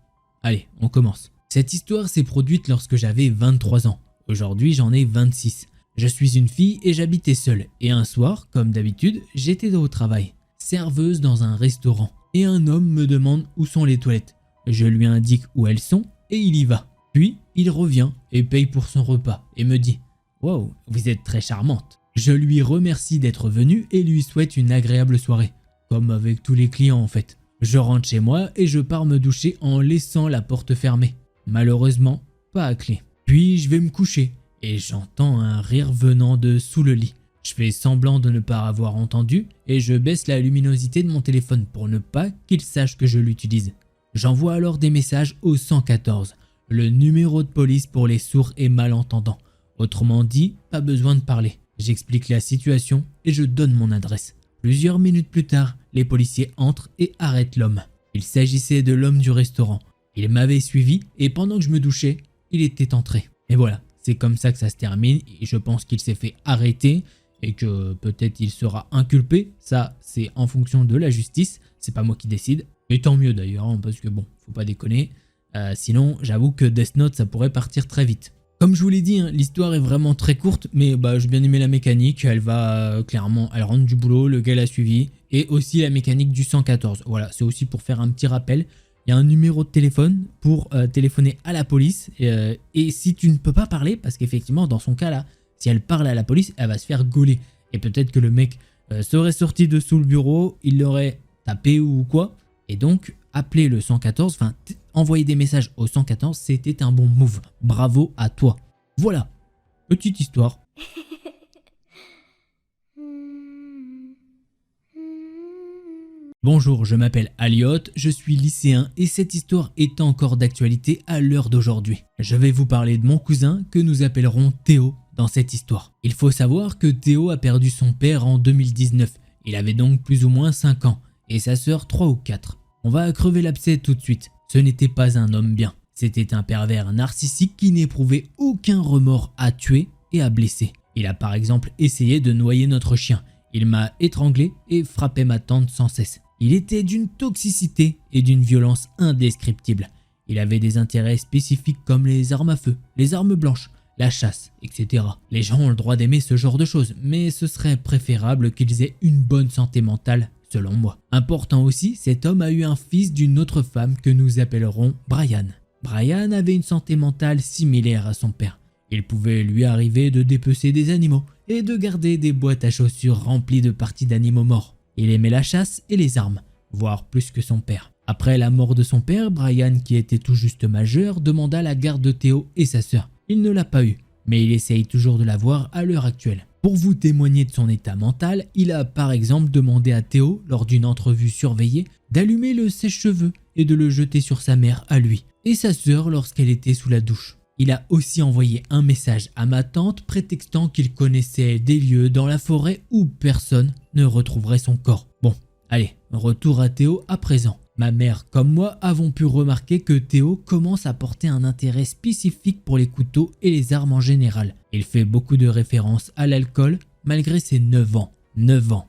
Allez, on commence. Cette histoire s'est produite lorsque j'avais 23 ans. Aujourd'hui j'en ai 26. Je suis une fille et j'habitais seule, et un soir, comme d'habitude, j'étais au travail, serveuse dans un restaurant, et un homme me demande où sont les toilettes. Je lui indique où elles sont, et il y va. Puis, il revient et paye pour son repas et me dit « Wow, vous êtes très charmante ». Je lui remercie d'être venu et lui souhaite une agréable soirée, comme avec tous les clients en fait. Je rentre chez moi et je pars me doucher en laissant la porte fermée. Malheureusement, pas à clé. Puis je vais me coucher et j'entends un rire venant de sous le lit. Je fais semblant de ne pas avoir entendu et je baisse la luminosité de mon téléphone pour ne pas qu'il sache que je l'utilise. J'envoie alors des messages au 114. Le numéro de police pour les sourds et malentendants. Autrement dit, pas besoin de parler. J'explique la situation et je donne mon adresse. Plusieurs minutes plus tard, les policiers entrent et arrêtent l'homme. Il s'agissait de l'homme du restaurant. Il m'avait suivi et pendant que je me douchais, il était entré. Et voilà, c'est comme ça que ça se termine et je pense qu'il s'est fait arrêter et que peut-être il sera inculpé. Ça, c'est en fonction de la justice, c'est pas moi qui décide. Et tant mieux d'ailleurs, hein, parce que bon, faut pas déconner. Sinon, j'avoue que Death Note, ça pourrait partir très vite. Comme je vous l'ai dit, hein, l'histoire est vraiment très courte, mais j'ai bien aimé la mécanique. Elle va clairement, elle rentre du boulot, le gars l'a suivi, et aussi la mécanique du 114. Voilà, c'est aussi pour faire un petit rappel. Il y a un numéro de téléphone pour téléphoner à la police, et si tu ne peux pas parler, parce qu'effectivement, dans son cas là, si elle parle à la police, elle va se faire gauler. Et peut-être que le mec serait sorti de sous le bureau, il l'aurait tapé ou quoi, et donc appeler le 114, enfin envoyer des messages au 114, c'était un bon move. Bravo à toi. Voilà, petite histoire. Bonjour, je m'appelle Aliot, je suis lycéen et cette histoire est encore d'actualité à l'heure d'aujourd'hui. Je vais vous parler de mon cousin que nous appellerons Théo dans cette histoire. Il faut savoir que Théo a perdu son père en 2019. Il avait donc plus ou moins 5 ans et sa sœur 3 ou 4. On va crever l'abcès tout de suite. Ce n'était pas un homme bien. C'était un pervers narcissique qui n'éprouvait aucun remords à tuer et à blesser. Il a par exemple essayé de noyer notre chien. Il m'a étranglé et frappé ma tante sans cesse. Il était d'une toxicité et d'une violence indescriptible. Il avait des intérêts spécifiques comme les armes à feu, les armes blanches, la chasse, etc. Les gens ont le droit d'aimer ce genre de choses, mais ce serait préférable qu'ils aient une bonne santé mentale, selon moi. Important aussi, cet homme a eu un fils d'une autre femme que nous appellerons Brian. Brian avait une santé mentale similaire à son père. Il pouvait lui arriver de dépecer des animaux et de garder des boîtes à chaussures remplies de parties d'animaux morts. Il aimait la chasse et les armes, voire plus que son père. Après la mort de son père, Brian, qui était tout juste majeur, demanda la garde de Théo et sa sœur. Il ne l'a pas eu, mais il essaye toujours de l'avoir à l'heure actuelle. Pour vous témoigner de son état mental, il a par exemple demandé à Théo, lors d'une entrevue surveillée, d'allumer le sèche-cheveux et de le jeter sur sa mère à lui, et sa sœur lorsqu'elle était sous la douche. Il a aussi envoyé un message à ma tante prétextant qu'il connaissait des lieux dans la forêt où personne ne retrouverait son corps. Bon, allez, retour à Théo à présent. Ma mère comme moi avons pu remarquer que Théo commence à porter un intérêt spécifique pour les couteaux et les armes en général. Il fait beaucoup de références à l'alcool malgré ses 9 ans. 9 ans.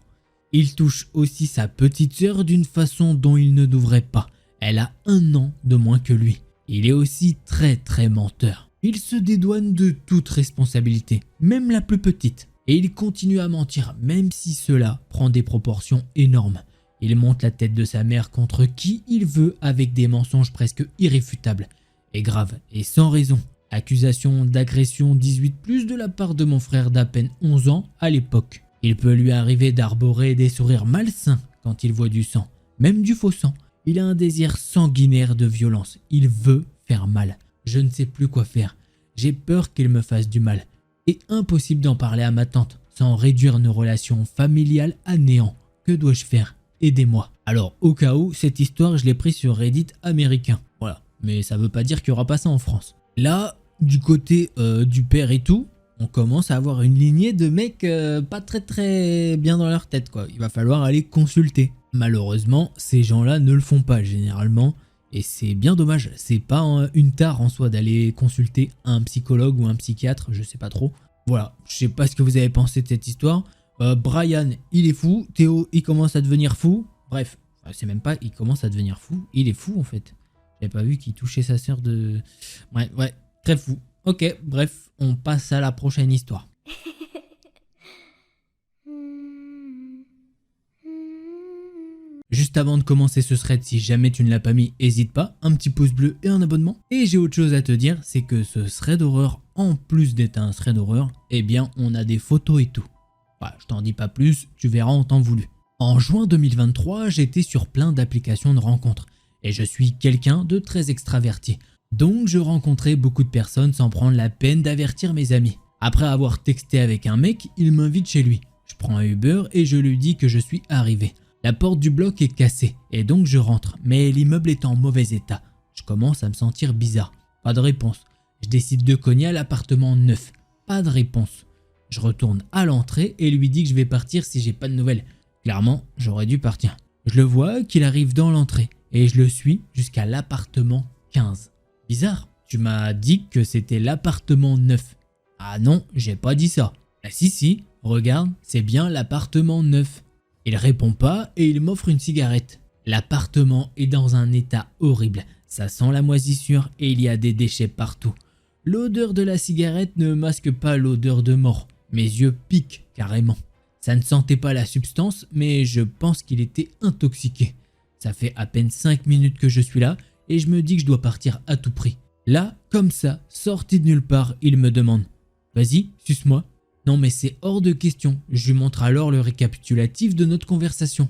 Il touche aussi sa petite sœur d'une façon dont il ne devrait pas. Elle a 1 an de moins que lui. Il est aussi très menteur. Il se dédouane de toute responsabilité, même la plus petite. Et il continue à mentir, même si cela prend des proportions énormes. Il monte la tête de sa mère contre qui il veut avec des mensonges presque irréfutables. Et graves, et sans raison. Accusation d'agression 18+ de la part de mon frère d'à peine 11 ans à l'époque. Il peut lui arriver d'arborer des sourires malsains quand il voit du sang, même du faux sang. Il a un désir sanguinaire de violence, il veut faire mal. Je ne sais plus quoi faire, j'ai peur qu'il me fasse du mal. Et impossible d'en parler à ma tante sans réduire nos relations familiales à néant. Que dois-je faire? Aidez-moi. Alors au cas où, cette histoire je l'ai prise sur Reddit américain. Voilà, mais ça veut pas dire qu'il n'y aura pas ça en France. Là, du côté du père et tout, on commence à avoir une lignée de mecs pas très bien dans leur tête quoi. Il va falloir aller consulter. Malheureusement, ces gens-là ne le font pas généralement. Et c'est bien dommage, c'est pas une tare en soi d'aller consulter un psychologue ou un psychiatre, je sais pas trop. Voilà, je sais pas ce que vous avez pensé de cette histoire. Brian, il est fou, Théo, il commence à devenir fou. Bref, c'est même pas il commence à devenir fou, il est fou en fait. J'avais pas vu qu'il touchait sa sœur de... Ouais, très fou. Ok, bref, on passe à la prochaine histoire. Juste avant de commencer ce thread, si jamais tu ne l'as pas mis, n'hésite pas, un petit pouce bleu et un abonnement. Et j'ai autre chose à te dire, c'est que ce thread d'horreur, en plus d'être un thread d'horreur, eh bien on a des photos et tout. Bah, je t'en dis pas plus, tu verras en temps voulu. En juin 2023, j'étais sur plein d'applications de rencontres. Et je suis quelqu'un de très extraverti. Donc je rencontrais beaucoup de personnes sans prendre la peine d'avertir mes amis. Après avoir texté avec un mec, il m'invite chez lui. Je prends un Uber et je lui dis que je suis arrivé. La porte du bloc est cassée et donc je rentre, mais l'immeuble est en mauvais état. Je commence à me sentir bizarre. Pas de réponse. Je décide de cogner à l'appartement 9. Pas de réponse. Je retourne à l'entrée et lui dis que je vais partir si j'ai pas de nouvelles. Clairement, j'aurais dû partir. Je le vois qu'il arrive dans l'entrée et je le suis jusqu'à l'appartement 15. Bizarre, tu m'as dit que c'était l'appartement 9. Ah non, j'ai pas dit ça. Ah si, regarde, c'est bien l'appartement 9. Il répond pas et il m'offre une cigarette. L'appartement est dans un état horrible. Ça sent la moisissure et il y a des déchets partout. L'odeur de la cigarette ne masque pas l'odeur de mort. Mes yeux piquent carrément. Ça ne sentait pas la substance, mais je pense qu'il était intoxiqué. Ça fait à peine 5 minutes que je suis là et je me dis que je dois partir à tout prix. Là, comme ça, sorti de nulle part, il me demande « Vas-y, suce-moi ». Non mais c'est hors de question, je lui montre alors le récapitulatif de notre conversation.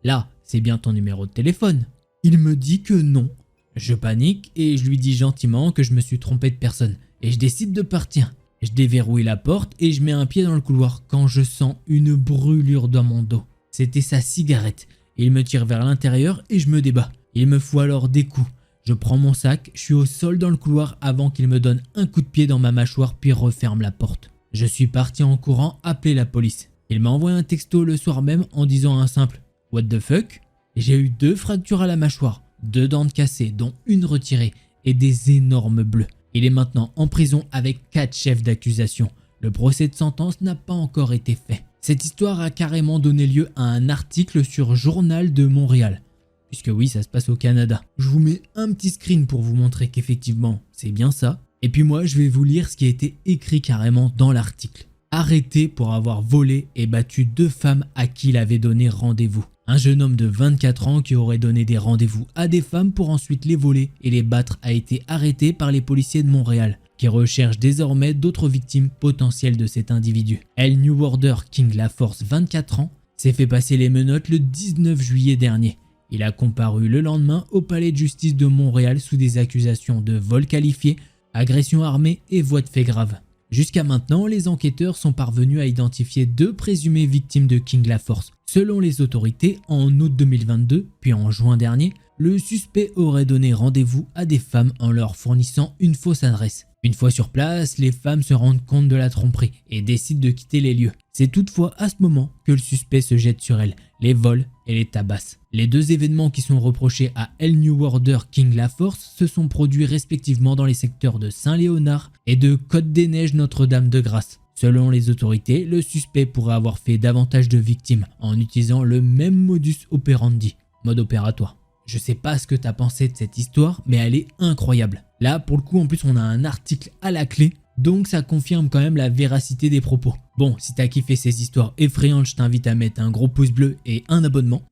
Là, c'est bien ton numéro de téléphone. Il me dit que non. Je panique et je lui dis gentiment que je me suis trompé de personne et je décide de partir. Je déverrouille la porte et je mets un pied dans le couloir quand je sens une brûlure dans mon dos. C'était sa cigarette. Il me tire vers l'intérieur et je me débat. Il me fout alors des coups. Je prends mon sac, je suis au sol dans le couloir avant qu'il me donne un coup de pied dans ma mâchoire puis referme la porte. Je suis parti en courant appeler la police. Il m'a envoyé un texto le soir même en disant un simple « What the fuck ?» J'ai eu 2 fractures à la mâchoire, 2 dents cassées dont une retirée et des énormes bleus. Il est maintenant en prison avec 4 chefs d'accusation. Le procès de sentence n'a pas encore été fait. Cette histoire a carrément donné lieu à un article sur Journal de Montréal. Puisque oui, ça se passe au Canada. Je vous mets un petit screen pour vous montrer qu'effectivement, c'est bien ça. Et puis moi, je vais vous lire ce qui a été écrit carrément dans l'article. Arrêté pour avoir volé et battu 2 femmes à qui il avait donné rendez-vous. Un jeune homme de 24 ans qui aurait donné des rendez-vous à des femmes pour ensuite les voler et les battre a été arrêté par les policiers de Montréal, qui recherchent désormais d'autres victimes potentielles de cet individu. El New Order King LaForce, 24 ans, s'est fait passer les menottes le 19 juillet dernier. Il a comparu le lendemain au palais de justice de Montréal sous des accusations de vol qualifié, agression armée et voies de fait grave. Jusqu'à maintenant, les enquêteurs sont parvenus à identifier 2 présumées victimes de King LaForce. Selon les autorités, en août 2022, puis en juin dernier, le suspect aurait donné rendez-vous à des femmes en leur fournissant une fausse adresse. Une fois sur place, les femmes se rendent compte de la tromperie et décident de quitter les lieux. C'est toutefois à ce moment que le suspect se jette sur elles, les vole et les tabasse. Les 2 événements qui sont reprochés à El New Order King LaForce se sont produits respectivement dans les secteurs de Saint-Léonard et de Côte-des-Neiges Notre-Dame-de-Grâce. Selon les autorités, le suspect pourrait avoir fait davantage de victimes en utilisant le même modus operandi, mode opératoire. Je sais pas ce que t'as pensé de cette histoire, mais elle est incroyable. Là, pour le coup, en plus, on a un article à la clé, donc ça confirme quand même la véracité des propos. Bon, si t'as kiffé ces histoires effrayantes, je t'invite à mettre un gros pouce bleu et un abonnement.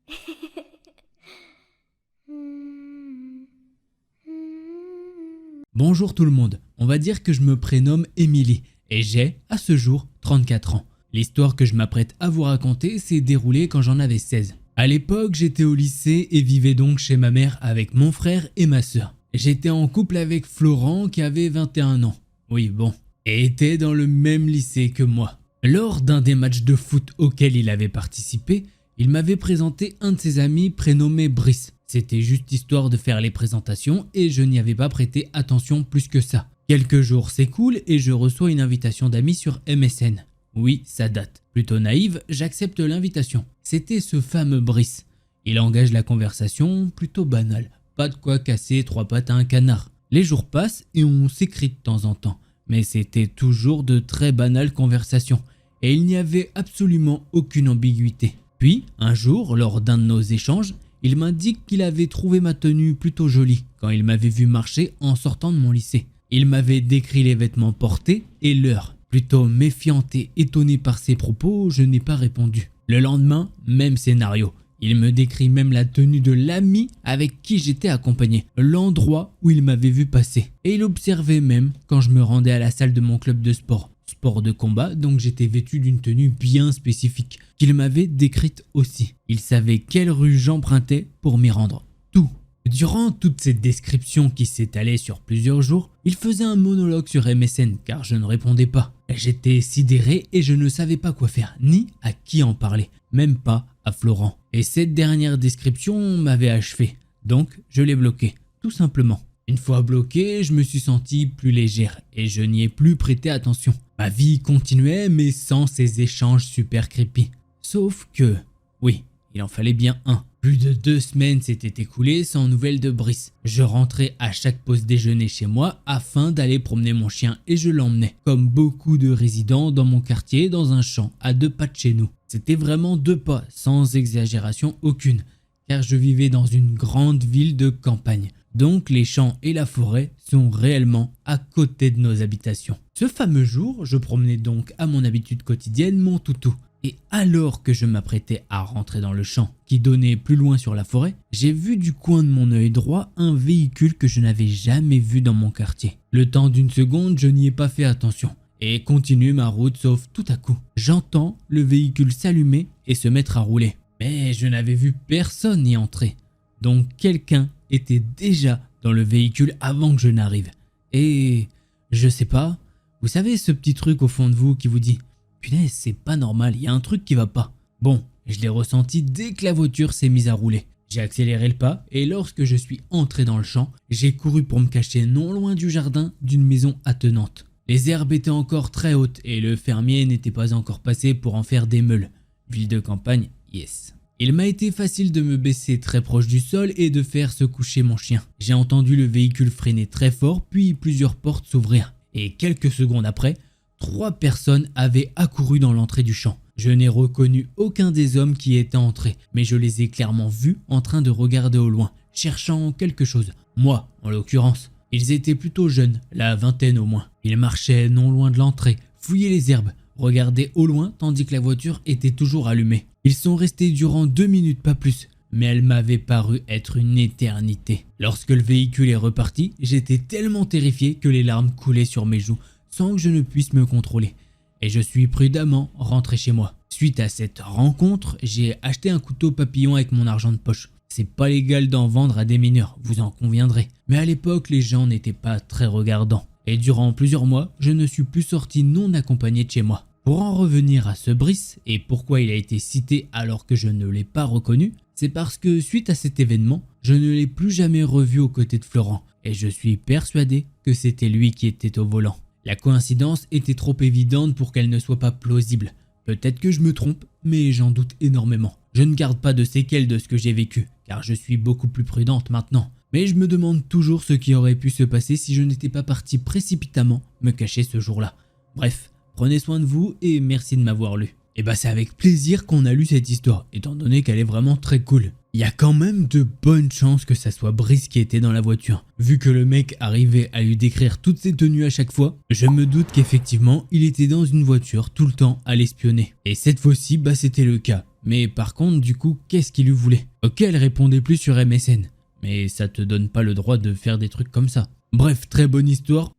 Bonjour tout le monde, on va dire que je me prénomme Émilie et j'ai, à ce jour, 34 ans. L'histoire que je m'apprête à vous raconter s'est déroulée quand j'en avais 16. À l'époque, j'étais au lycée et vivais donc chez ma mère avec mon frère et ma sœur. J'étais en couple avec Florent qui avait 21 ans. Oui, bon. Et était dans le même lycée que moi. Lors d'un des matchs de foot auxquels il avait participé, il m'avait présenté un de ses amis prénommé Brice. C'était juste histoire de faire les présentations et je n'y avais pas prêté attention plus que ça. Quelques jours s'écoulent et je reçois une invitation d'amis sur MSN. Oui, ça date. Plutôt naïve, j'accepte l'invitation. C'était ce fameux Brice. Il engage la conversation plutôt banale. Pas de quoi casser 3 pattes à un canard. Les jours passent et on s'écrit de temps en temps. Mais c'était toujours de très banales conversations. Et il n'y avait absolument aucune ambiguïté. Puis, un jour, lors d'un de nos échanges, il m'indique qu'il avait trouvé ma tenue plutôt jolie quand il m'avait vu marcher en sortant de mon lycée. Il m'avait décrit les vêtements portés et l'heure. Plutôt méfiante et étonnée par ses propos, je n'ai pas répondu. Le lendemain, même scénario. Il me décrit même la tenue de l'ami avec qui j'étais accompagné, l'endroit où il m'avait vu passer. Et il observait même quand je me rendais à la salle de mon club de sport. Sport de combat, donc j'étais vêtu d'une tenue bien spécifique, qu'il m'avait décrite aussi. Il savait quelle rue j'empruntais pour m'y rendre. Tout. Durant toute cette description qui s'étalait sur plusieurs jours, il faisait un monologue sur MSN car je ne répondais pas. J'étais sidéré et je ne savais pas quoi faire, ni à qui en parler, même pas à Florent. Et cette dernière description m'avait achevé, donc je l'ai bloqué, tout simplement. Une fois bloqué, je me suis senti plus légère et je n'y ai plus prêté attention. Ma vie continuait mais sans ces échanges super creepy. Sauf que, oui, il en fallait bien un. Plus de 2 semaines s'étaient écoulées sans nouvelles de Brice. Je rentrais à chaque pause déjeuner chez moi afin d'aller promener mon chien et je l'emmenais, comme beaucoup de résidents dans mon quartier, dans un champ à 2 pas de chez nous. C'était vraiment 2 pas, sans exagération aucune, car je vivais dans une grande ville de campagne. Donc les champs et la forêt sont réellement à côté de nos habitations. Ce fameux jour, je promenais donc à mon habitude quotidienne mon toutou. Et alors que je m'apprêtais à rentrer dans le champ qui donnait plus loin sur la forêt, j'ai vu du coin de mon œil droit un véhicule que je n'avais jamais vu dans mon quartier. Le temps d'une seconde, je n'y ai pas fait attention et continue ma route sauf tout à coup. J'entends le véhicule s'allumer et se mettre à rouler. Mais je n'avais vu personne y entrer. Donc quelqu'un était déjà dans le véhicule avant que je n'arrive. Et je sais pas, vous savez ce petit truc au fond de vous qui vous dit « Punaise, c'est pas normal, il y a un truc qui va pas ». Bon, je l'ai ressenti dès que la voiture s'est mise à rouler. J'ai accéléré le pas et lorsque je suis entré dans le champ, j'ai couru pour me cacher non loin du jardin d'une maison attenante. Les herbes étaient encore très hautes et le fermier n'était pas encore passé pour en faire des meules. Ville de campagne, yes. Il m'a été facile de me baisser très proche du sol et de faire se coucher mon chien. J'ai entendu le véhicule freiner très fort puis plusieurs portes s'ouvrir. Et quelques secondes après, 3 personnes avaient accouru dans l'entrée du champ. Je n'ai reconnu aucun des hommes qui étaient entrés, mais je les ai clairement vus en train de regarder au loin, cherchant quelque chose. Moi, en l'occurrence. Ils étaient plutôt jeunes, la vingtaine au moins. Ils marchaient non loin de l'entrée, fouillaient les herbes, regardaient au loin tandis que la voiture était toujours allumée. Ils sont restés durant 2 minutes, pas plus, mais elle m'avait paru être une éternité. Lorsque le véhicule est reparti, j'étais tellement terrifié que les larmes coulaient sur mes joues, sans que je ne puisse me contrôler. Et je suis prudemment rentré chez moi. Suite à cette rencontre, j'ai acheté un couteau papillon avec mon argent de poche. C'est pas légal d'en vendre à des mineurs, vous en conviendrez. Mais à l'époque, les gens n'étaient pas très regardants. Et durant plusieurs mois, je ne suis plus sorti non accompagné de chez moi. Pour en revenir à ce Brice, et pourquoi il a été cité alors que je ne l'ai pas reconnu, c'est parce que suite à cet événement, je ne l'ai plus jamais revu aux côtés de Florent. Et je suis persuadé que c'était lui qui était au volant. La coïncidence était trop évidente pour qu'elle ne soit pas plausible. Peut-être que je me trompe, mais j'en doute énormément. Je ne garde pas de séquelles de ce que j'ai vécu, car je suis beaucoup plus prudente maintenant. Mais je me demande toujours ce qui aurait pu se passer si je n'étais pas parti précipitamment me cacher ce jour-là. Bref, prenez soin de vous et merci de m'avoir lu. Et bah c'est avec plaisir qu'on a lu cette histoire, étant donné qu'elle est vraiment très cool. Il y a quand même de bonnes chances que ça soit Brice qui était dans la voiture. Vu que le mec arrivait à lui décrire toutes ses tenues à chaque fois, je me doute qu'effectivement il était dans une voiture tout le temps à l'espionner. Et cette fois-ci, bah c'était le cas. Mais par contre, du coup, qu'est-ce qu'il lui voulait? Ok, elle répondait plus sur MSN. Mais ça te donne pas le droit de faire des trucs comme ça. Bref, très bonne histoire.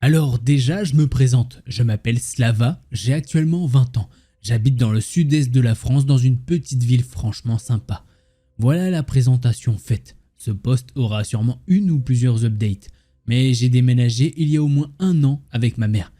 Alors déjà, je me présente, je m'appelle Slava, j'ai actuellement 20 ans. J'habite dans le sud-est de la France dans une petite ville franchement sympa. Voilà la présentation faite. Ce post aura sûrement une ou plusieurs updates. Mais j'ai déménagé il y a au moins 1 an avec ma mère.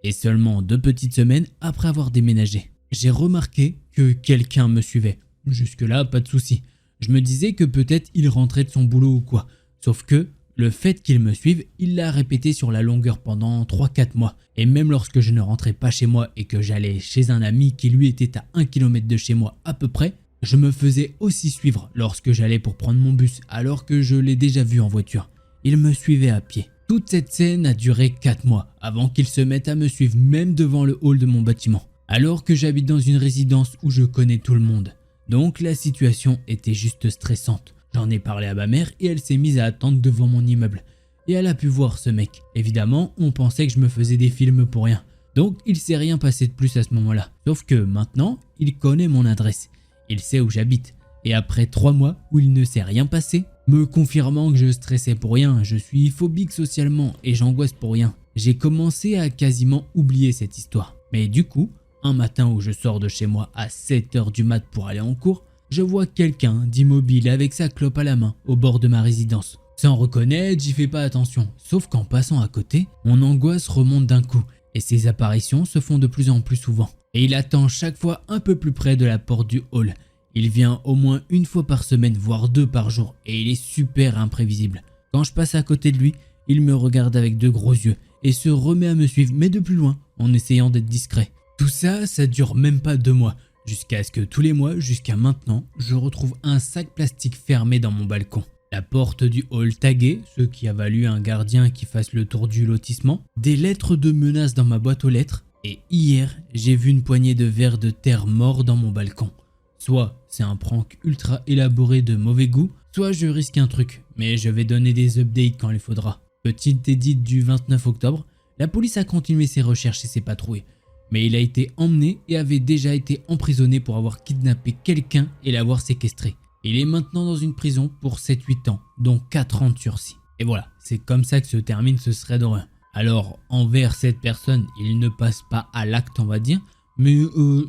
Et seulement 2 petites semaines après avoir déménagé. J'ai remarqué que quelqu'un me suivait. Jusque là, pas de souci. Je me disais que peut-être il rentrait de son boulot ou quoi. Sauf que Le fait qu'il me suive, il l'a répété sur la longueur pendant 3-4 mois. Et même lorsque je ne rentrais pas chez moi et que j'allais chez un ami qui lui était à 1 km de chez moi à peu près, je me faisais aussi suivre lorsque j'allais pour prendre mon bus alors que je l'ai déjà vu en voiture. Il me suivait à pied. Toute cette scène a duré 4 mois avant qu'il se mette à me suivre même devant le hall de mon bâtiment. Alors que j'habite dans une résidence où je connais tout le monde. Donc la situation était juste stressante. J'en ai parlé à ma mère et elle s'est mise à attendre devant mon immeuble. Et elle a pu voir ce mec. Évidemment, on pensait que je me faisais des films pour rien. Donc il s'est rien passé de plus à ce moment-là. Sauf que maintenant, il connaît mon adresse. Il sait où j'habite. Et après 3 mois où il ne s'est rien passé, me confirmant que je stressais pour rien, je suis phobique socialement et j'angoisse pour rien, j'ai commencé à quasiment oublier cette histoire. Mais du coup, un matin où je sors de chez moi à 7 h du mat pour aller en cours, je vois quelqu'un d'immobile avec sa clope à la main au bord de ma résidence. Sans reconnaître, j'y fais pas attention, sauf qu'en passant à côté, mon angoisse remonte d'un coup et ces apparitions se font de plus en plus souvent. Et il attend chaque fois un peu plus près de la porte du hall. Il vient au moins 1 fois par semaine, voire 2 par jour, et il est super imprévisible. Quand je passe à côté de lui, il me regarde avec de gros yeux et se remet à me suivre, mais de plus loin, en essayant d'être discret. Tout ça, ça dure même pas 2 mois, jusqu'à ce que tous les mois, jusqu'à maintenant, je retrouve un sac plastique fermé dans mon balcon. La porte du hall taguée, ce qui a valu un gardien qui fasse le tour du lotissement, des lettres de menaces dans ma boîte aux lettres, et hier, j'ai vu une poignée de vers de terre morts dans mon balcon. Soit c'est un prank ultra élaboré de mauvais goût, soit je risque un truc, mais je vais donner des updates quand il faudra. Petite édite du 29 octobre, la police a continué ses recherches et ses patrouilles, mais il a été emmené et avait déjà été emprisonné pour avoir kidnappé quelqu'un et l'avoir séquestré. Il est maintenant dans une prison pour 7-8 ans, dont 4 ans de sursis. Et voilà, c'est comme ça que se termine ce thread horreur. Alors, envers cette personne, il ne passe pas à l'acte, on va dire, mais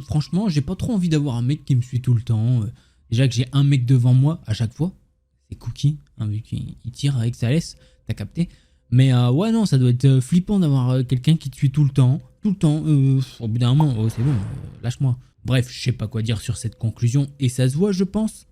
franchement, j'ai pas trop envie d'avoir un mec qui me suit tout le temps. Déjà que j'ai un mec devant moi à chaque fois, c'est Cookie, hein, vu qu'il tire avec sa laisse, t'as capté. Mais ouais, non, ça doit être flippant d'avoir quelqu'un qui te suit tout le temps. Au bout d'un moment, oh, c'est bon, lâche-moi. Bref, je sais pas quoi dire sur cette conclusion, et ça se voit, je pense.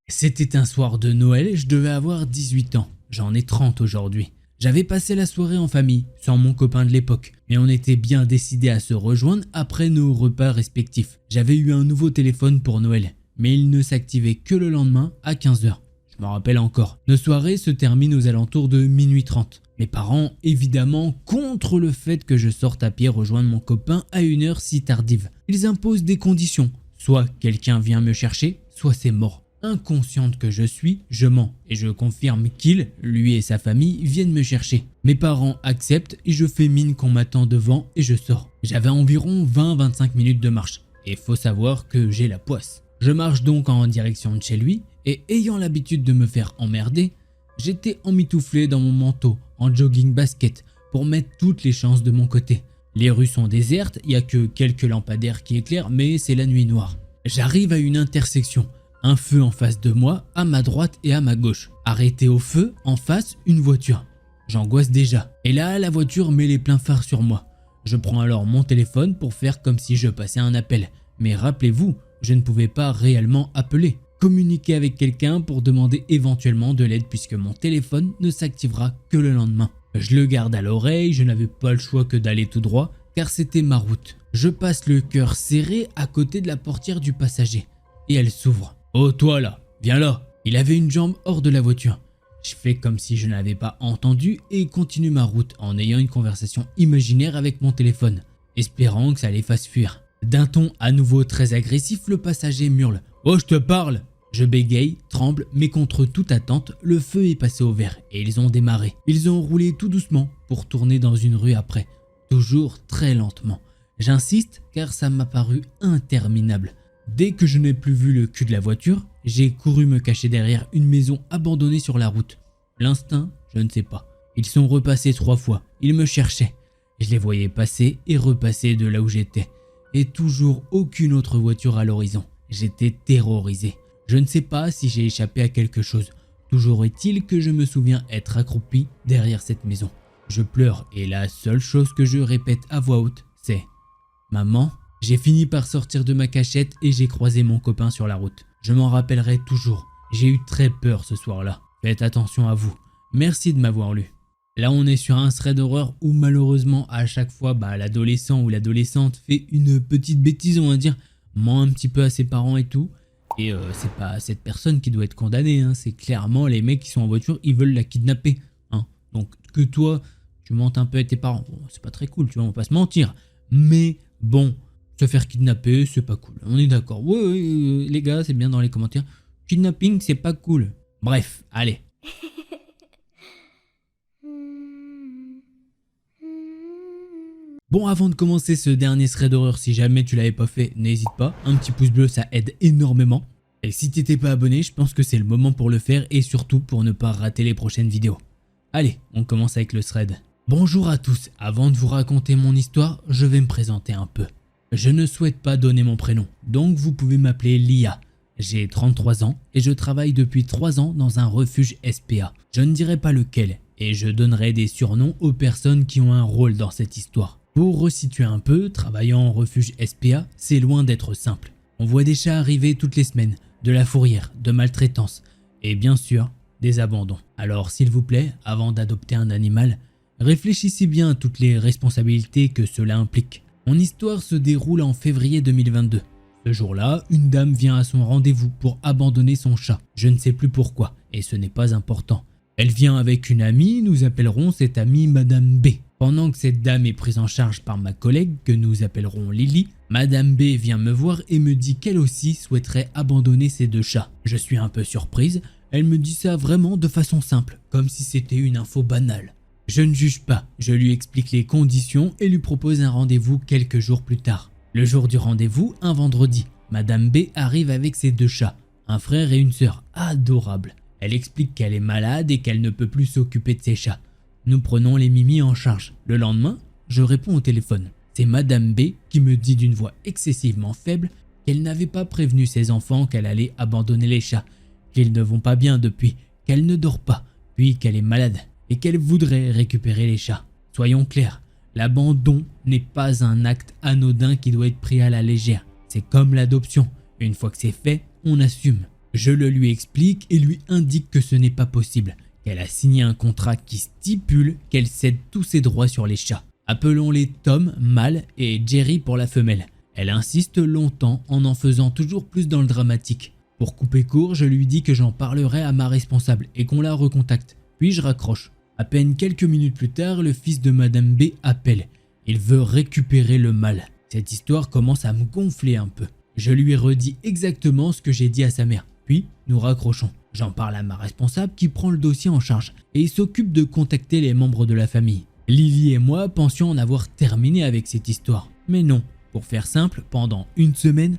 C'était un soir de Noël et je devais avoir 18 ans. J'en ai 30 aujourd'hui. J'avais passé la soirée en famille, sans mon copain de l'époque, mais on était bien décidés à se rejoindre après nos repas respectifs. J'avais eu un nouveau téléphone pour Noël, mais il ne s'activait que le lendemain à 15 h. Je me rappelle encore. Nos soirées se terminent aux alentours de minuit 30. Mes parents, évidemment, contre le fait que je sorte à pied rejoindre mon copain à une heure si tardive. Ils imposent des conditions. Soit quelqu'un vient me chercher, soit c'est mort. Inconsciente que je suis, je mens et je confirme qu'il, lui et sa famille, viennent me chercher. Mes parents acceptent et je fais mine qu'on m'attend devant et je sors. J'avais environ 20-25 minutes de marche et faut savoir que j'ai la poisse. Je marche donc en direction de chez lui et ayant l'habitude de me faire emmerder, j'étais emmitouflé dans mon manteau, en jogging basket pour mettre toutes les chances de mon côté. Les rues sont désertes, il n'y a que quelques lampadaires qui éclairent mais c'est la nuit noire. J'arrive à une intersection. Un feu en face de moi, à ma droite et à ma gauche. Arrêté au feu, en face, une voiture. J'angoisse déjà. Et là, la voiture met les pleins phares sur moi. Je prends alors mon téléphone pour faire comme si je passais un appel. Mais rappelez-vous, je ne pouvais pas réellement appeler. Communiquer avec quelqu'un pour demander éventuellement de l'aide puisque mon téléphone ne s'activera que le lendemain. Je le garde à l'oreille, je n'avais pas le choix que d'aller tout droit car c'était ma route. Je passe le cœur serré à côté de la portière du passager. Et elle s'ouvre. « Oh toi là, viens là !» Il avait une jambe hors de la voiture. Je fais comme si je n'avais pas entendu et continue ma route en ayant une conversation imaginaire avec mon téléphone, espérant que ça les fasse fuir. D'un ton à nouveau très agressif, le passager hurle « Oh je te parle !» Je bégaye, tremble, mais contre toute attente, le feu est passé au vert et ils ont démarré. Ils ont roulé tout doucement pour tourner dans une rue après, toujours très lentement. J'insiste car ça m'a paru interminable. Dès que je n'ai plus vu le cul de la voiture, j'ai couru me cacher derrière une maison abandonnée sur la route. L'instinct, je ne sais pas. Ils sont repassés 3 fois, ils me cherchaient. Je les voyais passer et repasser de là où j'étais. Et toujours aucune autre voiture à l'horizon. J'étais terrorisé. Je ne sais pas si j'ai échappé à quelque chose. Toujours est-il que je me souviens être accroupi derrière cette maison. Je pleure et la seule chose que je répète à voix haute, c'est « Maman ». J'ai fini par sortir de ma cachette et j'ai croisé mon copain sur la route. Je m'en rappellerai toujours. J'ai eu très peur ce soir-là. Faites attention à vous. Merci de m'avoir lu. Là, on est sur un thread d'horreur où malheureusement, à chaque fois, l'adolescent ou l'adolescente fait une petite bêtise, on va dire, ment un petit peu à ses parents et tout. Et c'est pas cette personne qui doit être condamnée, hein. C'est clairement les mecs qui sont en voiture, ils veulent la kidnapper. Hein. Donc que toi, tu mentes un peu à tes parents, bon, c'est pas très cool, tu vois, on va pas se mentir. Mais bon, se faire kidnapper, c'est pas cool. On est d'accord. Ouais, les gars, c'est bien dans les commentaires. Kidnapping, c'est pas cool. Bref, allez. Bon, avant de commencer ce dernier thread d'horreur, si jamais tu l'avais pas fait, n'hésite pas. Un petit pouce bleu, ça aide énormément. Et si t'étais pas abonné, je pense que c'est le moment pour le faire et surtout pour ne pas rater les prochaines vidéos. Allez, on commence avec le thread. Bonjour à tous, avant de vous raconter mon histoire, je vais me présenter un peu. Je ne souhaite pas donner mon prénom, donc vous pouvez m'appeler Lia. J'ai 33 ans et je travaille depuis 3 ans dans un refuge SPA. Je ne dirai pas lequel et je donnerai des surnoms aux personnes qui ont un rôle dans cette histoire. Pour resituer un peu, travaillant en refuge SPA, c'est loin d'être simple. On voit des chats arriver toutes les semaines, de la fourrière, de maltraitance et bien sûr des abandons. Alors s'il vous plaît, avant d'adopter un animal, réfléchissez bien à toutes les responsabilités que cela implique. Mon histoire se déroule en février 2022. Ce jour-là, une dame vient à son rendez-vous pour abandonner son chat. Je ne sais plus pourquoi, et ce n'est pas important. Elle vient avec une amie, nous appellerons cette amie Madame B. Pendant que cette dame est prise en charge par ma collègue, que nous appellerons Lily, Madame B vient me voir et me dit qu'elle aussi souhaiterait abandonner ses 2 chats. Je suis un peu surprise, elle me dit ça vraiment de façon simple, comme si c'était une info banale. Je ne juge pas, je lui explique les conditions et lui propose un rendez-vous quelques jours plus tard. Le jour du rendez-vous, un vendredi, Madame B arrive avec ses 2 chats, un frère et une sœur adorables. Elle explique qu'elle est malade et qu'elle ne peut plus s'occuper de ses chats. Nous prenons les Mimi en charge. Le lendemain, je réponds au téléphone. C'est Madame B qui me dit d'une voix excessivement faible qu'elle n'avait pas prévenu ses enfants qu'elle allait abandonner les chats, qu'ils ne vont pas bien depuis, qu'elle ne dort pas, puis qu'elle est malade et qu'elle voudrait récupérer les chats. Soyons clairs, l'abandon n'est pas un acte anodin qui doit être pris à la légère. C'est comme l'adoption. Une fois que c'est fait, on assume. Je le lui explique et lui indique que ce n'est pas possible. Qu'elle a signé un contrat qui stipule qu'elle cède tous ses droits sur les chats. Appelons-les Tom, mâle, et Jerry pour la femelle. Elle insiste longtemps en faisant toujours plus dans le dramatique. Pour couper court, je lui dis que j'en parlerai à ma responsable et qu'on la recontacte. Puis je raccroche. À peine quelques minutes plus tard, le fils de Madame B appelle. Il veut récupérer le mâle. Cette histoire commence à me gonfler un peu. Je lui redis exactement ce que j'ai dit à sa mère. Puis nous raccrochons. J'en parle à ma responsable qui prend le dossier en charge et s'occupe de contacter les membres de la famille. Lily et moi pensions en avoir terminé avec cette histoire. Mais non, pour faire simple, pendant une semaine,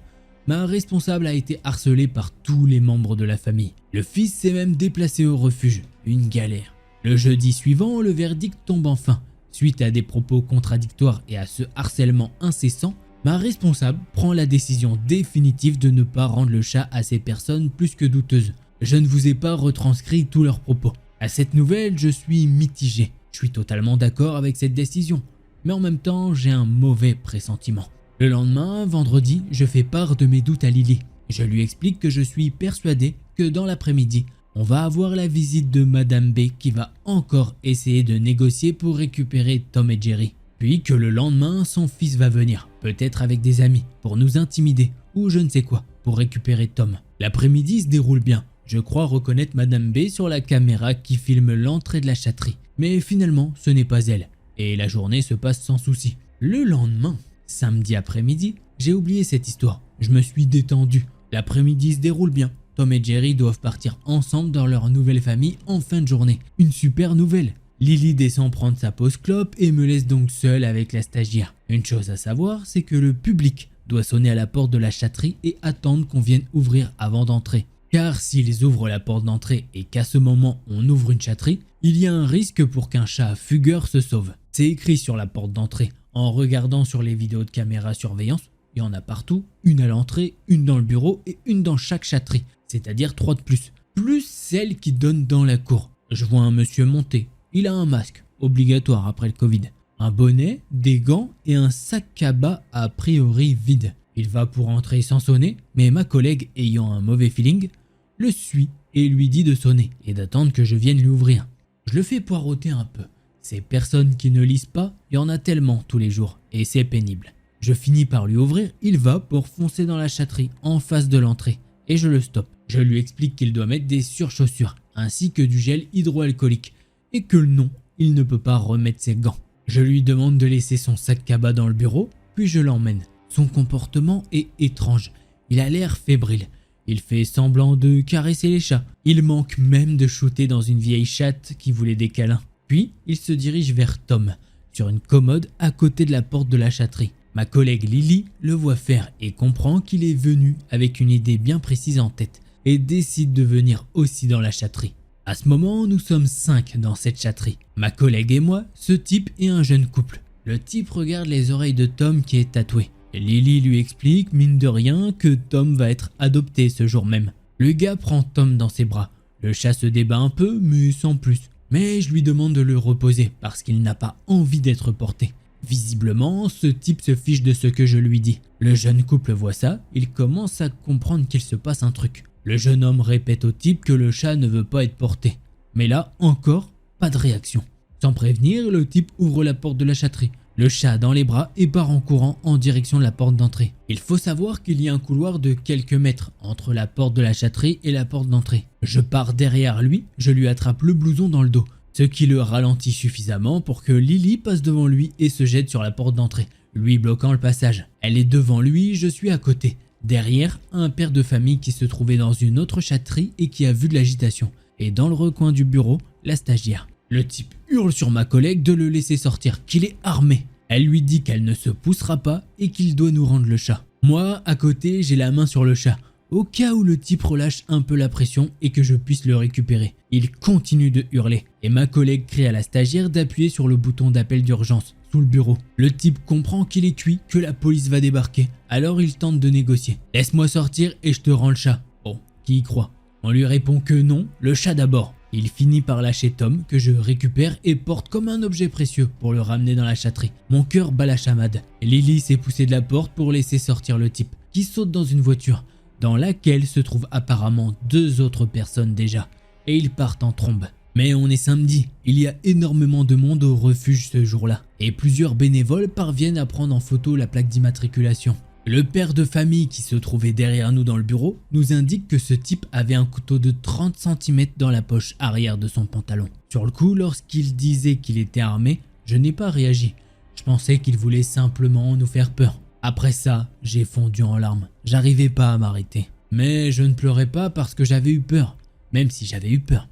ma responsable a été harcelée par tous les membres de la famille. Le fils s'est même déplacé au refuge, une galère. Le jeudi suivant, le verdict tombe enfin. Suite à des propos contradictoires et à ce harcèlement incessant, ma responsable prend la décision définitive de ne pas rendre le chat à ces personnes plus que douteuses. Je ne vous ai pas retranscrit tous leurs propos. À cette nouvelle, je suis mitigé. Je suis totalement d'accord avec cette décision. Mais en même temps, j'ai un mauvais pressentiment. Le lendemain, vendredi, je fais part de mes doutes à Lily. Je lui explique que je suis persuadé que dans l'après-midi, on va avoir la visite de Madame B qui va encore essayer de négocier pour récupérer Tom et Jerry. Puis que le lendemain, son fils va venir, peut-être avec des amis, pour nous intimider ou je ne sais quoi, pour récupérer Tom. L'après-midi se déroule bien. Je crois reconnaître Madame B sur la caméra qui filme l'entrée de la chatterie. Mais finalement, ce n'est pas elle. Et la journée se passe sans souci. Le lendemain, samedi après-midi, j'ai oublié cette histoire. Je me suis détendu. L'après-midi se déroule bien. Tom et Jerry doivent partir ensemble dans leur nouvelle famille en fin de journée. Une super nouvelle. Lily descend prendre sa pause clope et me laisse donc seule avec la stagiaire. Une chose à savoir, c'est que le public doit sonner à la porte de la chatterie et attendre qu'on vienne ouvrir avant d'entrer. Car s'ils ouvrent la porte d'entrée et qu'à ce moment on ouvre une chatterie, il y a un risque pour qu'un chat fugueur se sauve. C'est écrit sur la porte d'entrée. En regardant sur les vidéos de caméra surveillance, il y en a partout, une à l'entrée, une dans le bureau et une dans chaque chatterie, c'est-à-dire 3 de plus. Plus celle qui donne dans la cour. Je vois un monsieur monter, il a un masque, obligatoire après le Covid. un bonnet, des gants et un sac à bas a priori vide. Il va pour entrer sans sonner, mais ma collègue, ayant un mauvais feeling, le suit et lui dit de sonner et d'attendre que je vienne lui ouvrir. Je le fais poireauter un peu. Ces personnes qui ne lisent pas, il y en a tellement tous les jours et c'est pénible. Je finis par lui ouvrir, il va pour foncer dans la chatterie en face de l'entrée et je le stoppe. Je lui explique qu'il doit mettre des surchaussures ainsi que du gel hydroalcoolique et que non, il ne peut pas remettre ses gants. Je lui demande de laisser son sac à bas dans le bureau, puis je l'emmène. Son comportement est étrange, il a l'air fébrile. Il fait semblant de caresser les chats. Il manque même de shooter dans une vieille chatte qui voulait des câlins. Puis, il se dirige vers Tom, sur une commode à côté de la porte de la chatterie. Ma collègue Lily le voit faire et comprend qu'il est venu avec une idée bien précise en tête et décide de venir aussi dans la chatterie. À ce moment, nous sommes 5 dans cette chatterie. Ma collègue et moi, ce type et un jeune couple. Le type regarde les oreilles de Tom qui est tatoué. Lily lui explique, mine de rien, que Tom va être adopté ce jour même. Le gars prend Tom dans ses bras. Le chat se débat un peu, mais sans plus. Mais je lui demande de le reposer parce qu'il n'a pas envie d'être porté. Visiblement, ce type se fiche de ce que je lui dis. Le jeune couple voit ça, il commence à comprendre qu'il se passe un truc. Le jeune homme répète au type que le chat ne veut pas être porté. Mais là, encore, pas de réaction. Sans prévenir, le type ouvre la porte de la chatterie. Le chat dans les bras et part en courant en direction de la porte d'entrée. Il faut savoir qu'il y a un couloir de quelques mètres entre la porte de la chatterie et la porte d'entrée. Je pars derrière lui, je lui attrape le blouson dans le dos, ce qui le ralentit suffisamment pour que Lily passe devant lui et se jette sur la porte d'entrée, lui bloquant le passage. Elle est devant lui, je suis à côté. Derrière, un père de famille qui se trouvait dans une autre chatterie et qui a vu de l'agitation. Et dans le recoin du bureau, la stagiaire. Le type hurle sur ma collègue de le laisser sortir, qu'il est armé. Elle lui dit qu'elle ne se poussera pas et qu'il doit nous rendre le chat. Moi, à côté, j'ai la main sur le chat, au cas où le type relâche un peu la pression et que je puisse le récupérer. Il continue de hurler et ma collègue crie à la stagiaire d'appuyer sur le bouton d'appel d'urgence sous le bureau. Le type comprend qu'il est cuit, que la police va débarquer, alors il tente de négocier. « Laisse-moi sortir et je te rends le chat. » Bon, qui y croit? On lui répond que non, le chat d'abord. Il finit par lâcher Tom, que je récupère et porte comme un objet précieux pour le ramener dans la chatterie. Mon cœur bat la chamade. Lily s'est poussée de la porte pour laisser sortir le type, qui saute dans une voiture, dans laquelle se trouvent apparemment 2 autres personnes déjà, et ils partent en trombe. Mais on est samedi, il y a énormément de monde au refuge ce jour-là, et plusieurs bénévoles parviennent à prendre en photo la plaque d'immatriculation. Le père de famille qui se trouvait derrière nous dans le bureau nous indique que ce type avait un couteau de 30 cm dans la poche arrière de son pantalon. Sur le coup, lorsqu'il disait qu'il était armé, je n'ai pas réagi. Je pensais qu'il voulait simplement nous faire peur. Après ça, j'ai fondu en larmes. J'arrivais pas à m'arrêter. Mais je ne pleurais pas parce que j'avais eu peur, même si j'avais eu peur.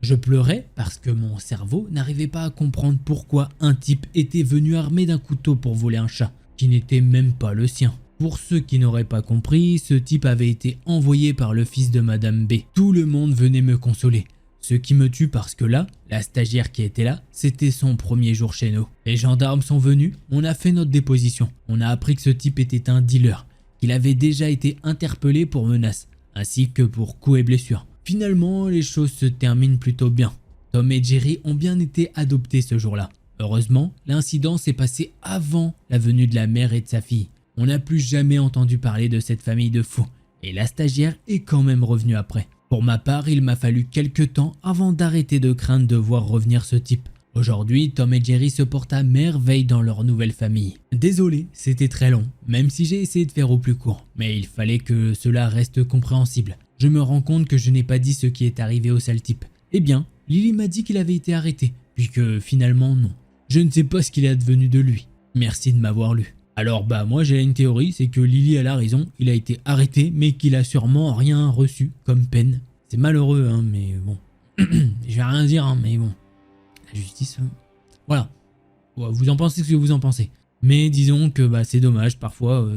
Je pleurais parce que mon cerveau n'arrivait pas à comprendre pourquoi un type était venu armé d'un couteau pour voler un chat, qui n'était même pas le sien. Pour ceux qui n'auraient pas compris, ce type avait été envoyé par le fils de Madame B. Tout le monde venait me consoler. Ce qui me tue parce que là, la stagiaire qui était là, c'était son premier jour chez nous. Les gendarmes sont venus, on a fait notre déposition. On a appris que ce type était un dealer, qu'il avait déjà été interpellé pour menaces, ainsi que pour coups et blessures. Finalement, les choses se terminent plutôt bien. Tom et Jerry ont bien été adoptés ce jour-là. Heureusement, l'incident s'est passé avant la venue de la mère et de sa fille. On n'a plus jamais entendu parler de cette famille de fous, et la stagiaire est quand même revenue après. Pour ma part, il m'a fallu quelques temps avant d'arrêter de craindre de voir revenir ce type. Aujourd'hui, Tom et Jerry se portent à merveille dans leur nouvelle famille. Désolé, c'était très long, même si j'ai essayé de faire au plus court, mais il fallait que cela reste compréhensible. Je me rends compte que je n'ai pas dit ce qui est arrivé au sale type. Eh bien, Lily m'a dit qu'il avait été arrêté, puis que finalement non. Je ne sais pas ce qu'il est advenu de lui. Merci de m'avoir lu. Alors moi j'ai une théorie, c'est que Lily elle a raison, il a été arrêté mais qu'il a sûrement rien reçu comme peine. C'est malheureux hein, mais bon, je vais rien dire hein, mais bon, la justice, voilà, vous en pensez ce que vous en pensez. Mais disons que c'est dommage, parfois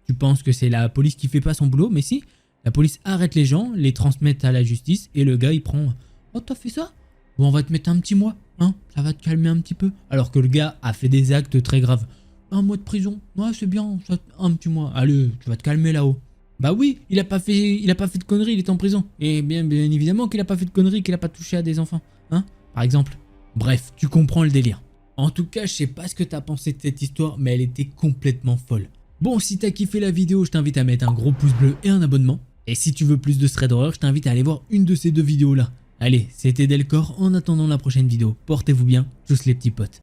tu penses que c'est la police qui fait pas son boulot, mais si, la police arrête les gens, les transmet à la justice et le gars il prend « Oh t'as fait ça ? Bon on va te mettre un petit mois, hein, ça va te calmer un petit peu. » Alors que le gars a fait des actes très graves. 1 mois de prison, ouais c'est bien, un petit mois, allez, tu vas te calmer là-haut. Bah oui, il a pas fait de conneries, il est en prison. Et bien évidemment qu'il a pas fait de conneries, qu'il a pas touché à des enfants, hein, par exemple. Bref, tu comprends le délire. En tout cas, je sais pas ce que t'as pensé de cette histoire, mais elle était complètement folle. Bon, si t'as kiffé la vidéo, je t'invite à mettre un gros pouce bleu et un abonnement. Et si tu veux plus de thread horreur, je t'invite à aller voir une de ces deux vidéos là. Allez, c'était Delcor, en attendant la prochaine vidéo. Portez-vous bien, tous les petits potes.